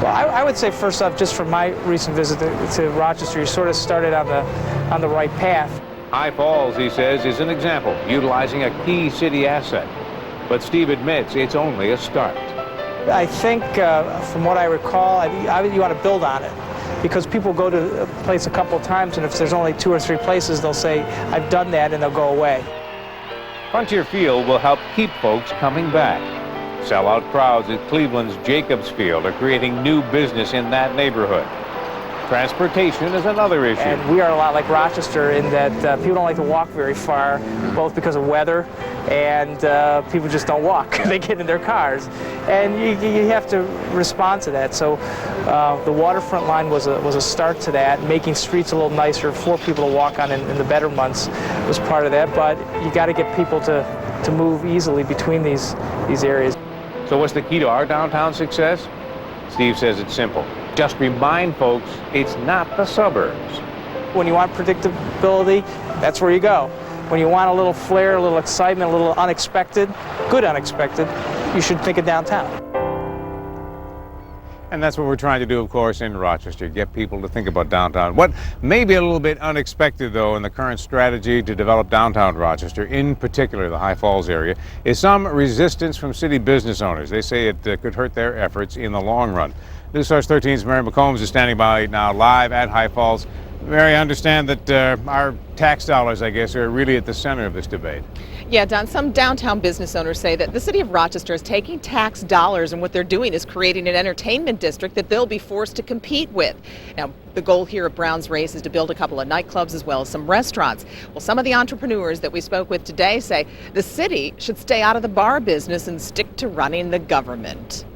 Well, I would say first off, just from my recent visit to Rochester, you sort of started on the right path. High Falls, he says, is an example, utilizing a key city asset. But Steve admits it's only a start. I think, from what I recall, you want to build on it. Because people go to a place a couple of times, and if there's only 2 or 3 places, they'll say, I've done that, and they'll go away. Frontier Field will help keep folks coming back. Sellout crowds at Cleveland's Jacobs Field are creating new business in that neighborhood. Transportation is another issue. And we are a lot like Rochester in that people don't like to walk very far, both because of weather and people just don't walk. They get in their cars. And you have to respond to that. So the waterfront line was a start to that, making streets a little nicer for people to walk on in the better months was part of that. But you got to get people to move easily between these areas. So what's the key to our downtown success? Steve says it's simple. Just remind folks it's not the suburbs. When you want predictability, that's where you go. When you want a little flair, a little excitement, a little unexpected, good unexpected, you should think of downtown. And that's what we're trying to do, of course, in Rochester, get people to think about downtown. What may be a little bit unexpected, though, in the current strategy to develop downtown Rochester, in particular the High Falls area, is some resistance from city business owners. They say it could hurt their efforts in the long run. NewSource 13's Mary McCombs is standing by now live at High Falls. Mary, I understand that our tax dollars, I guess, are really at the center of this debate. Yeah, Don, some downtown business owners say that the city of Rochester is taking tax dollars, and what they're doing is creating an entertainment district that they'll be forced to compete with. Now, the goal here at Brown's Race is to build a couple of nightclubs as well as some restaurants. Well, some of the entrepreneurs that we spoke with today say the city should stay out of the bar business and stick to running the government.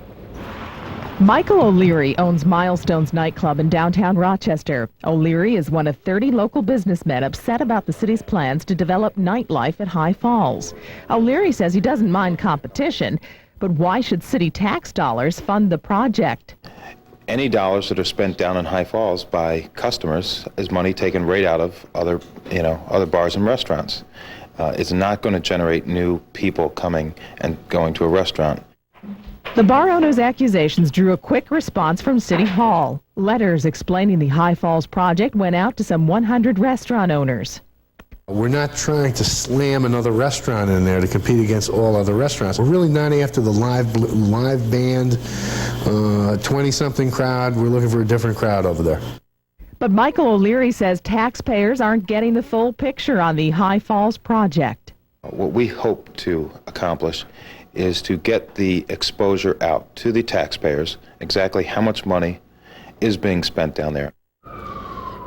Michael O'Leary owns Milestones nightclub in downtown Rochester. O'Leary is one of 30 local businessmen upset about the city's plans to develop nightlife at High Falls. O'Leary says he doesn't mind competition, but why should city tax dollars fund the project? Any dollars that are spent down in High Falls by customers is money taken right out of other bars and restaurants. It's not going to generate new people coming and going to a restaurant. The bar owner's accusations drew a quick response from City Hall. Letters explaining the High Falls project went out to some 100 restaurant owners. We're not trying to slam another restaurant in there to compete against all other restaurants. We're really not after the live band, 20-something crowd. We're looking for a different crowd over there. But Michael O'Leary says taxpayers aren't getting the full picture on the High Falls project. What we hope to accomplish is to get the exposure out to the taxpayers, exactly how much money is being spent down there.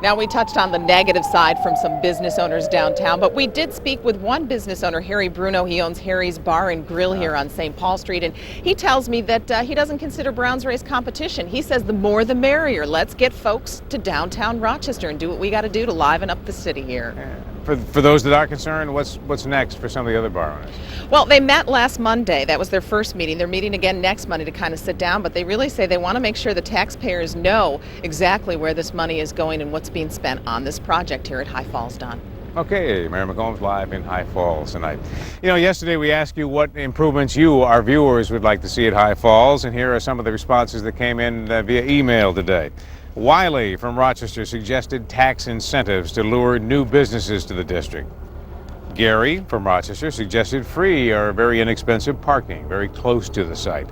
Now, we touched on the negative side from some business owners downtown, but we did speak with one business owner, Harry Bruno. He owns Harry's Bar and Grill here on St. Paul Street, and he tells me that he doesn't consider Browns race competition. He says the more the merrier. Let's get folks to downtown Rochester and do what we got to do to liven up the city here. For those that are concerned, what's next for some of the other bar owners? Well, they met last Monday. That was their first meeting. They're meeting again next Monday to kind of sit down, but they really say they want to make sure the taxpayers know exactly where this money is going and what's being spent on this project here at High Falls, Don. Okay, Mary McCombs live in High Falls tonight. You know, yesterday we asked you what improvements you, our viewers, would like to see at High Falls, and here are some of the responses that came in via email today. Wiley from Rochester suggested tax incentives to lure new businesses to the district. Gary from Rochester suggested free or very inexpensive parking very close to the site.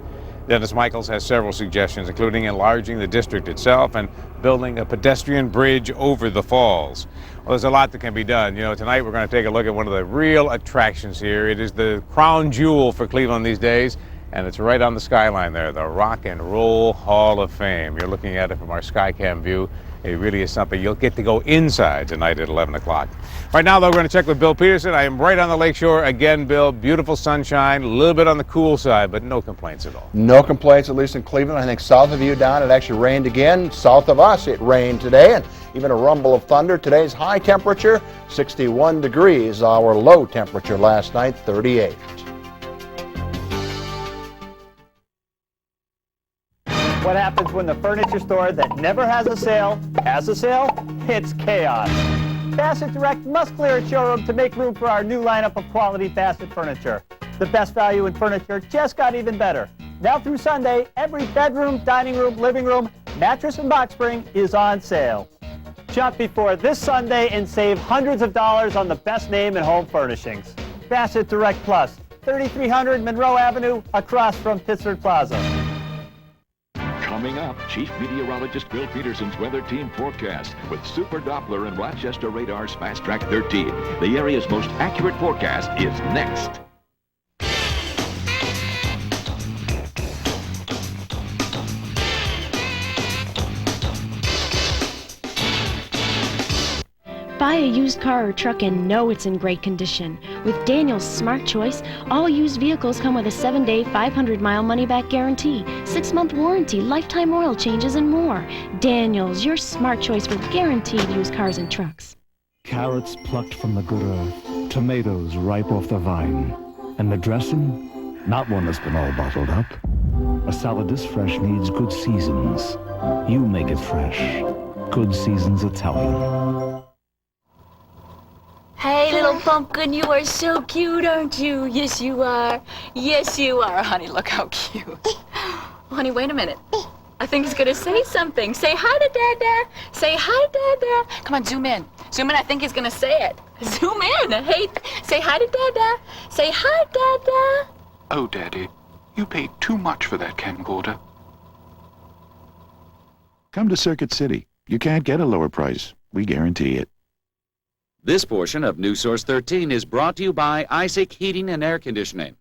Dennis Michaels has several suggestions, including enlarging the district itself and building a pedestrian bridge over the falls. Well, there's a lot that can be done. You know, tonight we're going to take a look at one of the real attractions here. It is the crown jewel for Cleveland these days, and it's right on the skyline there, the Rock and Roll Hall of Fame. You're looking at it from our Skycam view. It really is something. You'll get to go inside tonight at 11 o'clock. Right now, though, we're going to check with Bill Peterson. I am right on the lakeshore again, Bill. Beautiful sunshine, a little bit on the cool side, but no complaints at all. No complaints, at least in Cleveland. I think south of you, Don, it actually rained again. South of us, it rained today, and even a rumble of thunder. Today's high temperature, 61 degrees. Our low temperature last night, 38. What happens when the furniture store that never has a sale has a sale? It's chaos. Bassett Direct must clear its showroom to make room for our new lineup of quality Bassett furniture. The best value in furniture just got even better. Now through Sunday, every bedroom, dining room, living room, mattress, and box spring is on sale. Shop before this Sunday and save hundreds of dollars on the best name in home furnishings. Bassett Direct Plus, 3300 Monroe Avenue, across from Pittsburgh Plaza. Coming up, Chief Meteorologist Bill Peterson's weather team forecast with Super Doppler and Rochester Radar's Fast Track 13. The area's most accurate forecast is next. Buy a used car or truck and know it's in great condition. With Daniel's Smart Choice, all used vehicles come with a 7-day, 500-mile money-back guarantee, 6-month warranty, lifetime oil changes, and more. Daniel's, your smart choice for guaranteed used cars and trucks. Carrots plucked from the good earth, tomatoes ripe off the vine, and the dressing, not one that's been all bottled up. A salad this fresh needs good seasons. You make it fresh. Good Seasons Italian. Hey, little pumpkin, you are so cute, aren't you? Yes, you are. Yes, you are, honey. Look how cute. Honey, wait a minute. I think he's gonna say something. Say hi to Dada. Say hi to Dada. Come on, zoom in. Zoom in. I think he's gonna say it. Zoom in. Hey, say hi to Dada. Say hi, Dada. Oh, Daddy, you paid too much for that camcorder. Come to Circuit City. You can't get a lower price. We guarantee it. This portion of NewSource 13 is brought to you by Isaac Heating and Air Conditioning.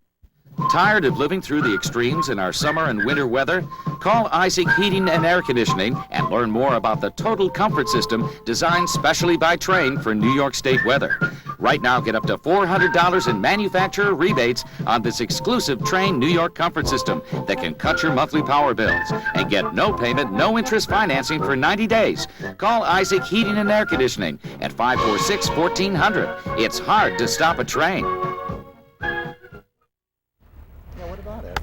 Tired of living through the extremes in our summer and winter weather? Call Isaac Heating and Air Conditioning and learn more about the total comfort system designed specially by Trane for New York State weather. Right now, get up to $400 in manufacturer rebates on this exclusive Trane New York comfort system that can cut your monthly power bills. And get no payment, no interest financing for 90 days. Call Isaac Heating and Air Conditioning at 546-1400. It's hard to stop a Trane.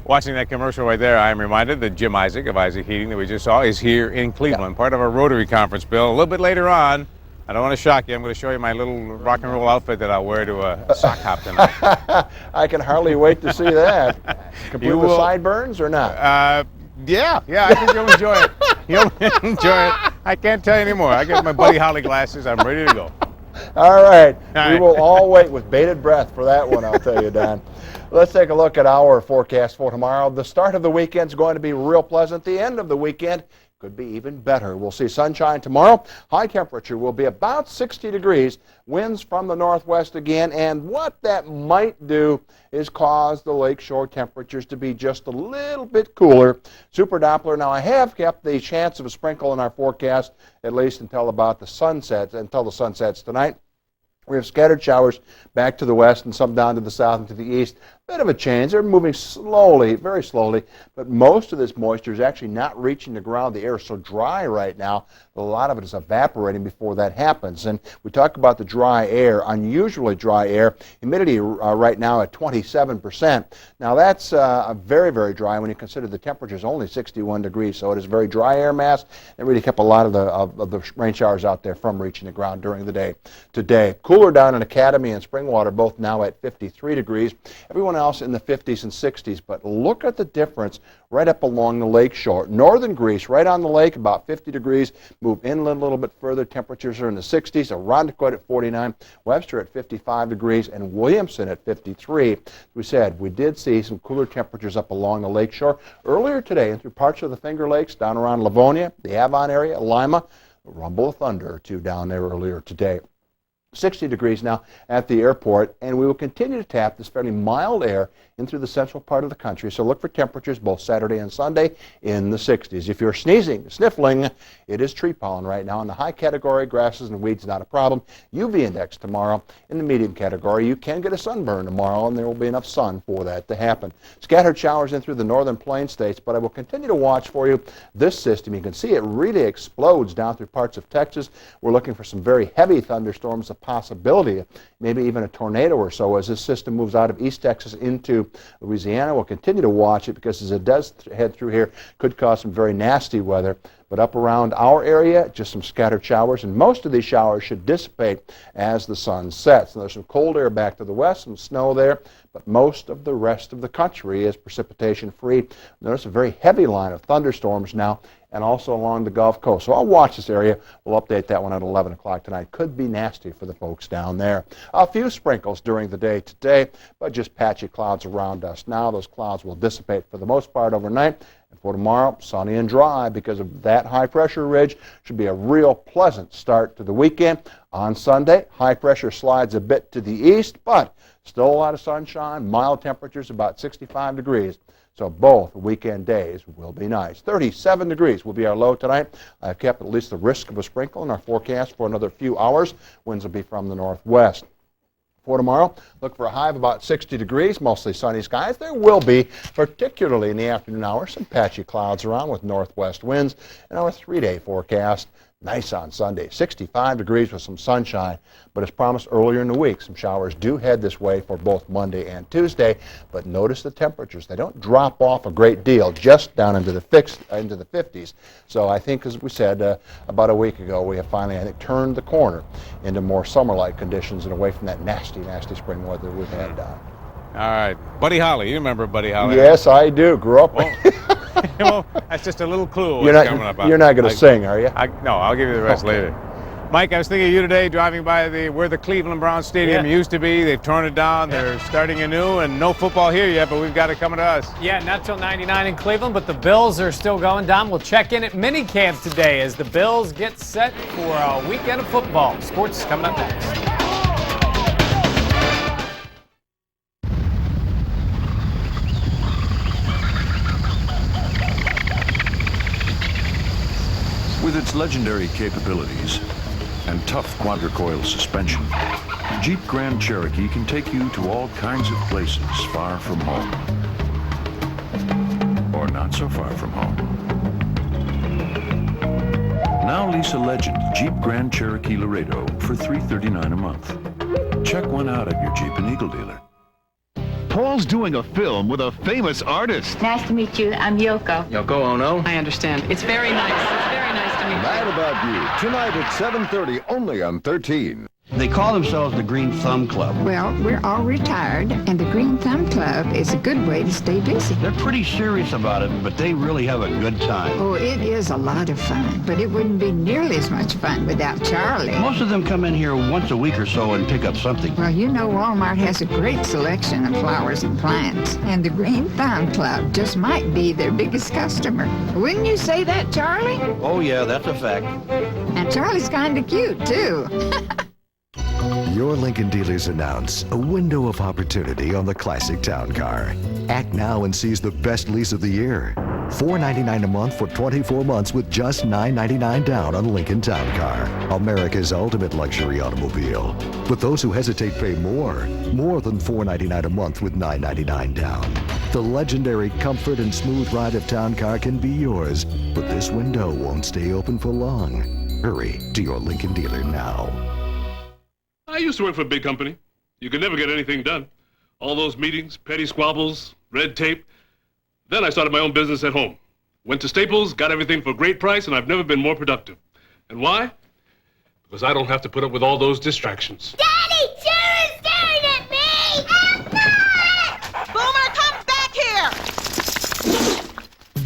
Watching that commercial right there, I am reminded that Jim Isaac of Isaac Heating that we just saw is here in Cleveland, part of our Rotary conference, Bill. A little bit later on, I don't want to shock you, I'm going to show you my little rock and roll outfit that I'll wear to a sock hop tonight. I can hardly wait to see that. Complete with sideburns or not? Yeah, I think you'll enjoy it. You'll enjoy it. I can't tell you anymore. I got my Buddy Holly glasses. I'm ready to go. All right. All We right. will all wait with bated breath for that one, I'll tell you, Don. Let's take a look at our forecast for tomorrow. The start of the weekend is going to be real pleasant. The end of the weekend could be even better. We'll see sunshine tomorrow. High temperature will be about 60 degrees. Winds from the northwest again. And what that might do is cause the lakeshore temperatures to be just a little bit cooler. Super Doppler. Now, I have kept the chance of a sprinkle in our forecast at least until about the sunset, until the sun sets tonight. We have scattered showers back to the west and some down to the south and to the east. Bit of a change. They're moving slowly, very slowly, but most of this moisture is actually not reaching the ground. The air is so dry right now, a lot of it is evaporating before that happens. And we talk about the dry air, unusually dry air. Humidity right now at 27%. Now that's very, very dry when you consider the temperature is only 61 degrees, so it is a very dry air mass. It really kept a lot of the rain showers out there from reaching the ground during the day today. Cooler down in Academy and Springwater, both now at 53 degrees. Everyone else in the 50s and 60s, but look at the difference right up along the lake shore. Northern Greece, right on the lake, about 50 degrees. Move inland a little bit further. Temperatures are in the 60s. Irondequoit at 49, Webster at 55 degrees, and Williamson at 53. As we said, we did see some cooler temperatures up along the lake shore earlier today and through parts of the Finger Lakes, down around Livonia, the Avon area, Lima. A rumble of thunder or two down there earlier today. 60 degrees now at the airport, and we will continue to tap this fairly mild air in through the central part of the country. So look for temperatures both Saturday and Sunday in the 60s. If you're sneezing, sniffling, it is tree pollen right now. In the high category, grasses and weeds, not a problem. UV index tomorrow in the medium category. You can get a sunburn tomorrow, and there will be enough sun for that to happen. Scattered showers in through the northern plain states, but I will continue to watch for you this system. You can see it really explodes down through parts of Texas. We're looking for some very heavy thunderstorms, a possibility, maybe even a tornado or so as this system moves out of East Texas into Louisiana. We'll continue to watch it because as it does head through here, could cause some very nasty weather. But up around our area, just some scattered showers, and most of these showers should dissipate as the sun sets. And there's some cold air back to the west, some snow there, but most of the rest of the country is precipitation free. Notice a very heavy line of thunderstorms now, and also along the Gulf Coast. So I'll watch this area. We'll update that one at 11 o'clock tonight. Could be nasty for the folks down there. A few sprinkles during the day today, but just patchy clouds around us. Now those clouds will dissipate for the most part overnight. And for tomorrow, sunny and dry because of that high pressure ridge. Should be a real pleasant start to the weekend. On Sunday, high pressure slides a bit to the east, but still a lot of sunshine, mild temperatures, about 65 degrees. So both weekend days will be nice. 37 degrees will be our low tonight. I've kept at least the risk of a sprinkle in our forecast for another few hours. Winds will be from the northwest. For tomorrow, look for a high of about 60 degrees, mostly sunny skies. There will be, particularly in the afternoon hours, some patchy clouds around with northwest winds. And our 3-day forecast, nice on Sunday, 65 degrees with some sunshine. But as promised earlier in the week, some showers do head this way for both Monday and Tuesday. But notice the temperatures. They don't drop off a great deal, just down into the 50s. So I think, as we said about a week ago, we have finally, I think, turned the corner into more summer-like conditions and away from that nasty, nasty spring weather we've had down. All right. Buddy Holly. You remember Buddy Holly? Yes, I do. Grew up with well, that's just a little clue. You're What's coming up. not going to sing, are you? No, I'll give you the rest later. Mike, I was thinking of you today driving by where the Cleveland Browns Stadium used to be. They've torn it down. They're starting anew, and no football here yet, but we've got it coming to us. Yeah, not till 99 in Cleveland, but the Bills are still going. Don will check in at minicamp today as the Bills get set for a weekend of football. Sports coming up next. With its legendary capabilities and tough quadricoil suspension, Jeep Grand Cherokee can take you to all kinds of places far from home. Or not so far from home. Now lease a legend Jeep Grand Cherokee Laredo for $339 a month. Check one out at your Jeep and Eagle dealer. Paul's doing a film with a famous artist. Nice to meet you. I'm Yoko. Yoko Ono? I understand. It's very nice. It's very nice to meet you. Mad About You, tonight at 7:30, only on 13. They call themselves the Green Thumb Club. Well, we're all retired, and the Green Thumb Club is a good way to stay busy. They're pretty serious about it, but they really have a good time. Oh, it is a lot of fun, but it wouldn't be nearly as much fun without Charlie. Most of them come in here once a week or so and pick up something. Well, you know Walmart has a great selection of flowers and plants, and the Green Thumb Club just might be their biggest customer. Wouldn't you say that, Charlie? Oh, yeah, that's a fact. And Charlie's kind of cute, too. Your Lincoln dealers announce a window of opportunity on the classic town car. Act now and seize the best lease of the year. $4.99 a month for 24 months with just $9.99 down on Lincoln Town Car, America's ultimate luxury automobile. But those who hesitate pay more than $4.99 a month with $9.99 down. The legendary comfort and smooth ride of Town Car can be yours, but this window won't stay open for long. Hurry to your Lincoln dealer now. I used to work for a big company. You could never get anything done. All those meetings, petty squabbles, red tape. Then I started my own business at home. Went to Staples, got everything for a great price, and I've never been more productive. And why? Because I don't have to put up with all those distractions. Daddy, Sharon's staring at me! Boomer, come back here!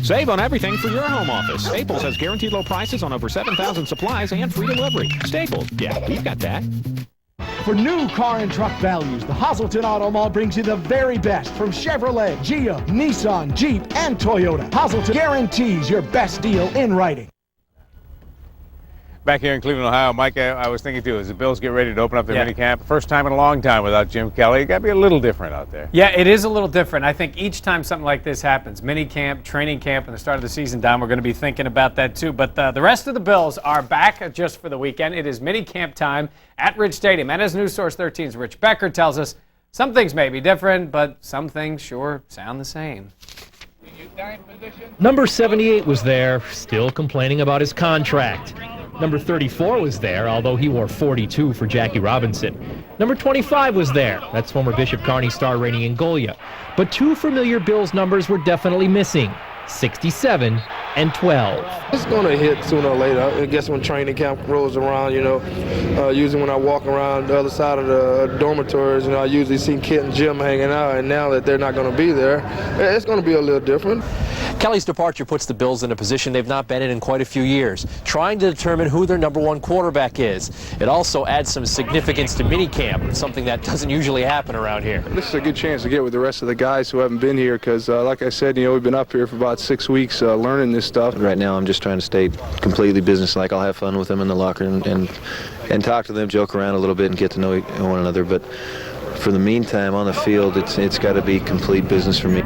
Save on everything for your home office. Staples has guaranteed low prices on over 7,000 supplies and free delivery. Staples, yeah, we've got that. For new car and truck values, the Hazleton Auto Mall brings you the very best from Chevrolet, Kia, Nissan, Jeep, and Toyota. Hazleton guarantees your best deal in writing. Back here in Cleveland, Ohio, Mike, I was thinking too, as the Bills get ready to open up their minicamp, first time in a long time without Jim Kelly, it got to be a little different out there. Yeah, it is a little different. I think each time something like this happens, minicamp, training camp, and the start of the season, Don, we're going to be thinking about that too. But the rest of the Bills are back just for the weekend. It is minicamp time at Ridge Stadium. And as NewSource 13's Rich Becker tells us, some things may be different, but some things sure sound the same. Number 78 was there, still complaining about his contract. Number 34 was there, although he wore 42 for Jackie Robinson. Number 25 was there. That's former Bishop Kearney star Rainey Ngolia. But two familiar Bills numbers were definitely missing, 67 and 12. It's going to hit sooner or later. I guess when training camp rolls around, usually when I walk around the other side of the dormitories, I usually see Kit and Jim hanging out, and now that they're not going to be there, it's going to be a little different. Kelly's departure puts the Bills in a position they've not been in quite a few years, trying to determine who their number one quarterback is. It also adds some significance to minicamp, something that doesn't usually happen around here. This is a good chance to get with the rest of the guys who haven't been here because, like I said, we've been up here for about 6 weeks learning this stuff. Right now, I'm just trying to stay completely businesslike. I'll have fun with them in the locker and talk to them, joke around a little bit, and get to know one another. But for the meantime, on the field, it's got to be complete business for me.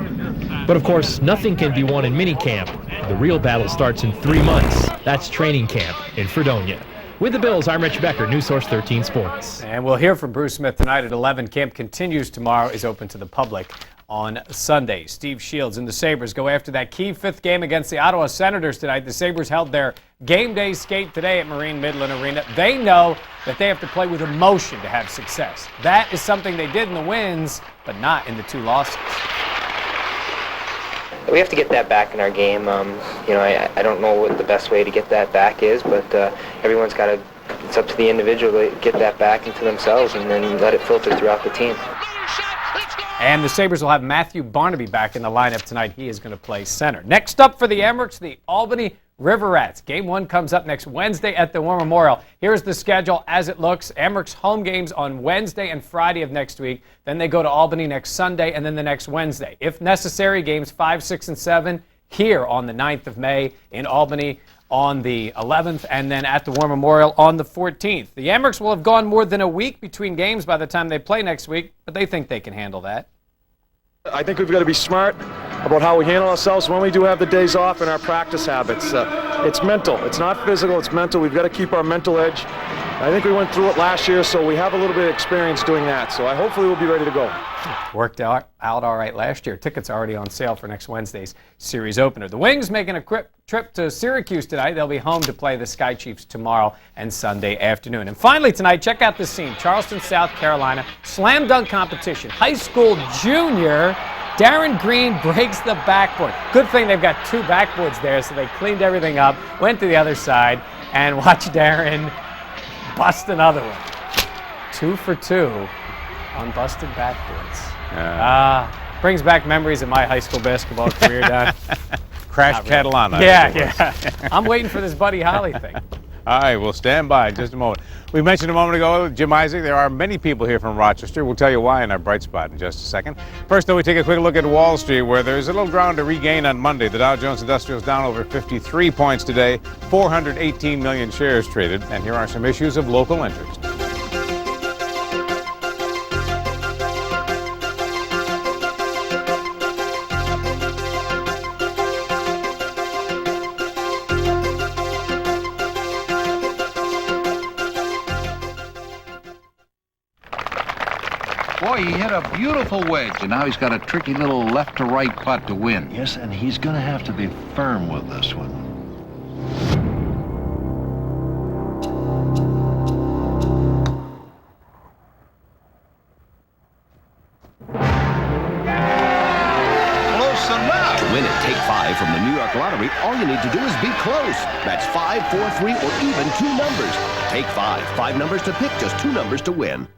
But of course, nothing can be won in minicamp. The real battle starts in 3 months. That's training camp in Fredonia. With the Bills, I'm Rich Becker, NewSource 13 Sports. And we'll hear from Bruce Smith tonight at 11. Camp continues tomorrow, is open to the public on Sunday. Steve Shields and the Sabres go after that key 5th game against the Ottawa Senators tonight. The Sabres held their game day skate today at Marine Midland Arena. They know that they have to play with emotion to have success. That is something they did in the wins, but not in the 2 losses. We have to get that back in our game. I don't know what the best way to get that back is, but everyone's got to, it's up to the individual to get that back into themselves and then let it filter throughout the team. And the Sabres will have Matthew Barnaby back in the lineup tonight. He is going to play center. Next up for the Amerks, the Albany River Rats. Game 1 comes up next Wednesday at the War Memorial. Here's the schedule as it looks. Amerks home games on Wednesday and Friday of next week. Then they go to Albany next Sunday and then the next Wednesday. If necessary, games 5, 6, and 7 here on the 9th of May in Albany on the 11th and then at the War Memorial on the 14th. The Amerks will have gone more than a week between games by the time they play next week, but they think they can handle that. I think we've got to be smart about how we handle ourselves when we do have the days off and our practice habits. It's mental. It's not physical. It's mental. We've got to keep our mental edge. I think we went through it last year, so we have a little bit of experience doing that. So hopefully we'll be ready to go. Worked out all right last year. Tickets are already on sale for next Wednesday's series opener. The Wings making a trip to Syracuse tonight. They'll be home to play the Sky Chiefs tomorrow and Sunday afternoon. And finally tonight, check out this scene. Charleston, South Carolina, slam dunk competition. High school junior Darren Green breaks the backboard. Good thing they've got 2 backboards there, so they cleaned everything up, went to the other side, and watch Darren bust another one. 2 for 2 on busted backboards. Brings back memories of my high school basketball career, Don. Crash Catalana. Yeah. I'm waiting for this Buddy Holly thing. All right, we'll stand by in just a moment. We mentioned a moment ago, Jim Isaac, there are many people here from Rochester. We'll tell you why in our bright spot in just a second. First, though, we take a quick look at Wall Street, where there's a little ground to regain on Monday. The Dow Jones Industrial is down over 53 points today, 418 million shares traded. And here are some issues of local interest. Boy, he hit a beautiful wedge, and now he's got a tricky little left-to-right putt to win. Yes, and he's going to have to be firm with this one. Close enough. To win at Take 5 from the New York Lottery, all you need to do is be close. That's 5, 4, 3, or even 2 numbers. Take 5. 5 numbers to pick, just 2 numbers to win.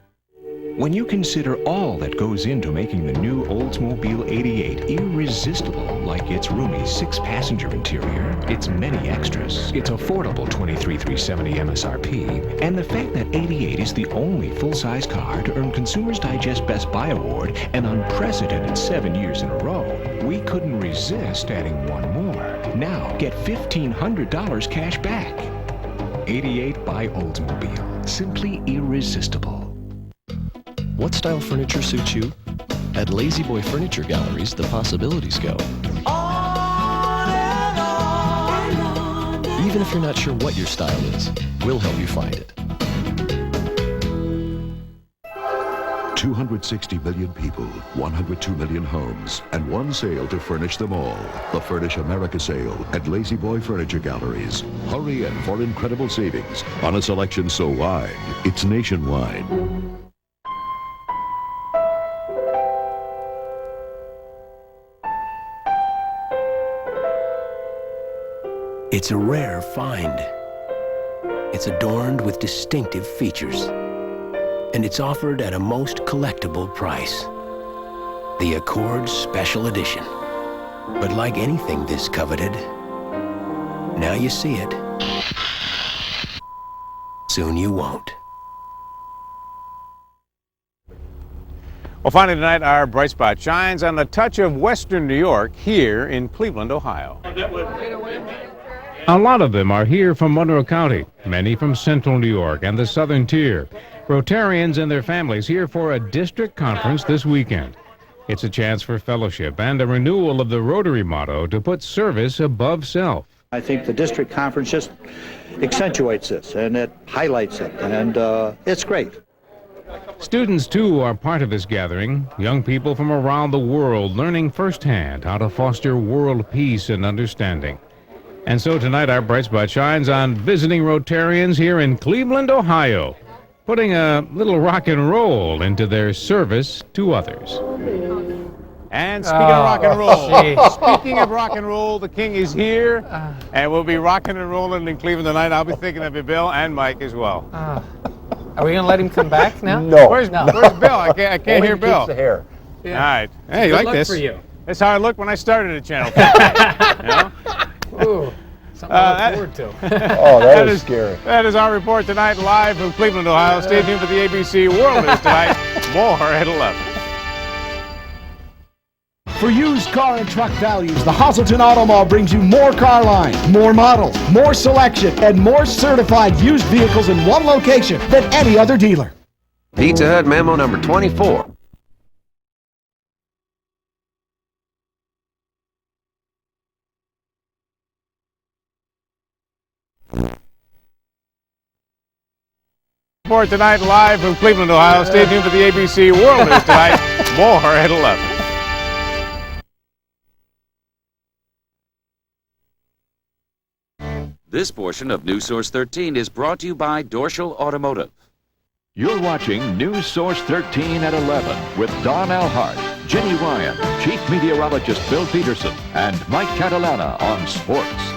When you consider all that goes into making the new Oldsmobile 88 irresistible, like its roomy 6-passenger interior, its many extras, its affordable $23,370 MSRP, and the fact that 88 is the only full-size car to earn Consumers Digest Best Buy Award an unprecedented 7 years in a row, we couldn't resist adding one more. Now get $1,500 cash back. 88 by Oldsmobile. Simply irresistible. What style furniture suits you? At Lazy Boy Furniture Galleries, the possibilities go. Even if you're not sure what your style is, we'll help you find it. 260 million people, 102 million homes, and one sale to furnish them all. The Furnish America sale at Lazy Boy Furniture Galleries. Hurry in for incredible savings on a selection so wide, it's nationwide. It's a rare find. It's adorned with distinctive features. And it's offered at a most collectible price. The Accord Special Edition. But like anything this coveted, now you see it. Soon you won't. Well, finally tonight, our bright spot shines on the touch of Western New York here in Cleveland, Ohio. A lot of them are here from Monroe County, many from Central New York and the Southern Tier. Rotarians and their families here for a district conference this weekend. It's a chance for fellowship and a renewal of the Rotary motto to put service above self. I think the district conference just accentuates this and it highlights it, and it's great. Students, too, are part of this gathering. Young people from around the world learning firsthand how to foster world peace and understanding. And so tonight our bright spot shines on visiting Rotarians here in Cleveland, Ohio, putting a little rock and roll into their service to others. And speaking of rock and roll, speaking of rock and roll, the king is here, and we'll be rocking and rolling in Cleveland tonight. I'll be thinking of you, Bill, and Mike as well. Are we going to let him come back now? No. Where's Bill? I can't hear Bill. Keeps the hair. Yeah. All right. Hey, you Good like luck this? for you. That's how I looked when I started at Channel 5. You know? Ooh, something to look forward to. Oh, that is scary. That is our report tonight, live from Cleveland, Ohio. Stay tuned for the ABC World News tonight. More at 11. For used car and truck values, the Hazleton Auto Mall brings you more car lines, more models, more selection, and more certified used vehicles in one location than any other dealer. Pizza Hut memo number 24. Report tonight, live from Cleveland, Ohio. Stay tuned for the ABC World News tonight. More at 11. This portion of NewSource 13 is brought to you by Dorschel Automotive. You're watching NewSource 13 at 11 with Don Alhart, Jenny Ryan, Chief Meteorologist Bill Peterson, and Mike Catalana on sports.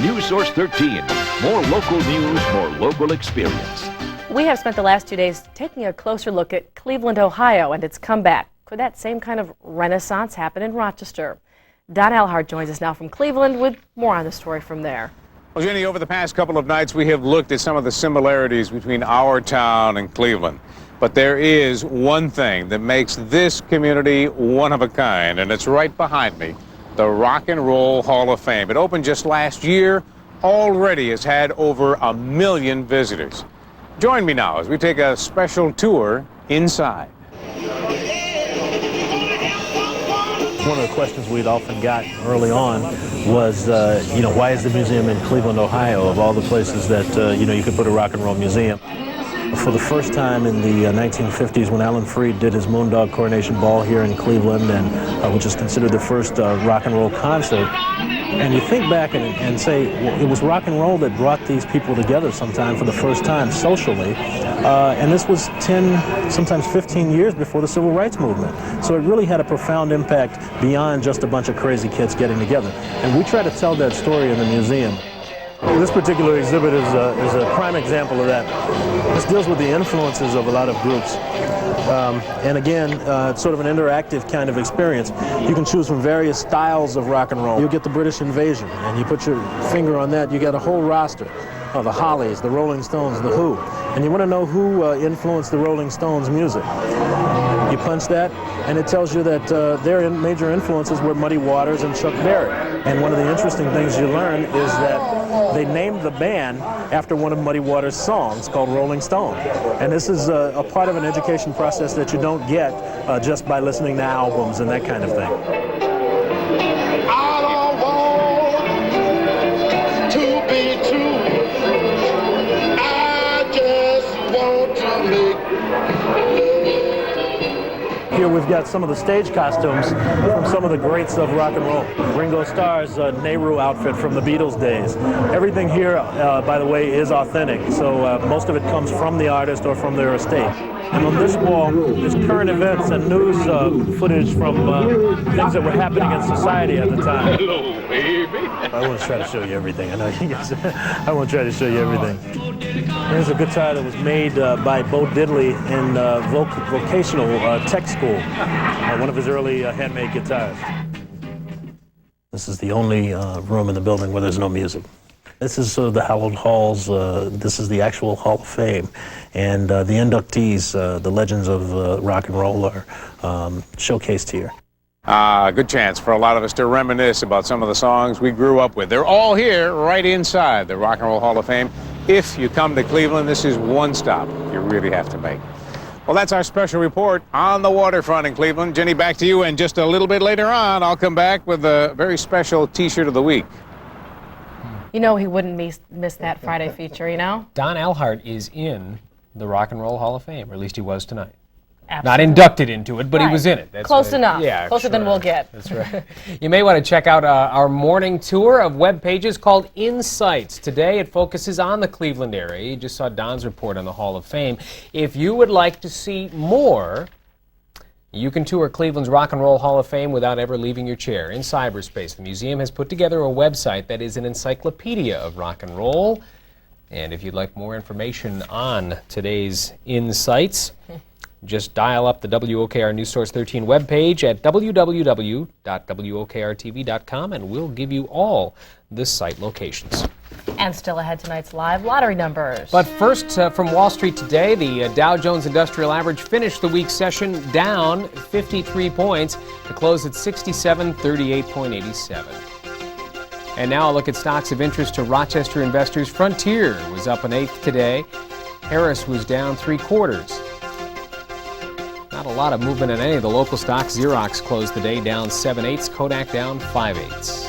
NewSource 13, more local news, more local experience. We have spent the last 2 days taking a closer look at Cleveland, Ohio, and its comeback. Could that same kind of renaissance happen in Rochester? Don Alhart joins us now from Cleveland with more on the story from there. Well, Jenny, over the past couple of nights, we have looked at some of the similarities between our town and Cleveland. But there is one thing that makes this community one of a kind, and it's right behind me, the Rock and Roll Hall of Fame. It opened just last year, already has had over 1 million visitors. Join me now as we take a special tour inside. One of the questions we'd often got early on was, why is the museum in Cleveland, Ohio, of all the places that, you could put a rock and roll museum? For the first time in the 1950s, when Alan Freed did his Moondog Coronation Ball here in Cleveland, and which is considered the first rock and roll concert, and you think back and say, well, it was rock and roll that brought these people together sometime for the first time socially, and this was 10, sometimes 15 years before the Civil Rights Movement. So it really had a profound impact beyond just a bunch of crazy kids getting together. And we try to tell that story in the museum. This particular exhibit is a prime example of that. This deals with the influences of a lot of groups. And again, it's sort of an interactive kind of experience. You can choose from various styles of rock and roll. You'll get the British Invasion, and you put your finger on that, you get a whole roster. The Hollies, the Rolling Stones, the Who. And you want to know who influenced the Rolling Stones music. You punch that, and it tells you that their major influences were Muddy Waters and Chuck Berry. And one of the interesting things you learn is that they named the band after one of Muddy Waters' songs called Rolling Stone. And this is a part of an education process that you don't get just by listening to albums and that kind of thing. Here we've got some of the stage costumes from some of the greats of rock and roll. Ringo Starr's Nehru outfit from the Beatles days. Everything here, by the way, is authentic, so most of it comes from the artist or from their estate. And on this wall, there's current events and news footage from things that were happening in society at the time. Hello, baby. I won't try to show you everything. I know you guys. I won't try to show you everything. Here's a guitar that was made by Bo Diddley in vocational tech school. One of his early handmade guitars. This is the only room in the building where there's no music. This is sort of the hallowed halls. This is the actual Hall of Fame. And the inductees, the legends of rock and roll, are showcased here. Good chance for a lot of us to reminisce about some of the songs we grew up with. They're all here right inside the Rock and Roll Hall of Fame. If you come to Cleveland, this is one stop you really have to make. Well, that's our special report on the waterfront in Cleveland. Jenny, back to you, and just a little bit later on, I'll come back with a very special T-shirt of the week. You know he wouldn't miss that Friday feature, you know? Don Alhart is in the Rock and Roll Hall of Fame, or at least he was tonight. Absolutely. Not inducted into it, but he was in it. That's close enough. Yeah, closer than we'll get. That's right. You may want to check out our morning tour of web pages called Insights. Today it focuses on the Cleveland area. You just saw Don's report on the Hall of Fame. If you would like to see more, you can tour Cleveland's Rock and Roll Hall of Fame without ever leaving your chair. In cyberspace, the museum has put together a website that is an encyclopedia of rock and roll. And if you'd like more information on today's Insights, just dial up the WOKR NewSource 13 webpage at www.wokrtv.com, and we'll give you all the site locations. And still ahead, tonight's live lottery numbers. But first, from Wall Street today, the Dow Jones Industrial Average finished the week's session down 53 points to close at 6738.87. And now a look at stocks of interest to Rochester investors. Frontier was up 1/8 today. Harris was down 3/4. Not a lot of movement in any of the local stocks. Xerox closed the day down 7/8. Kodak down 5/8.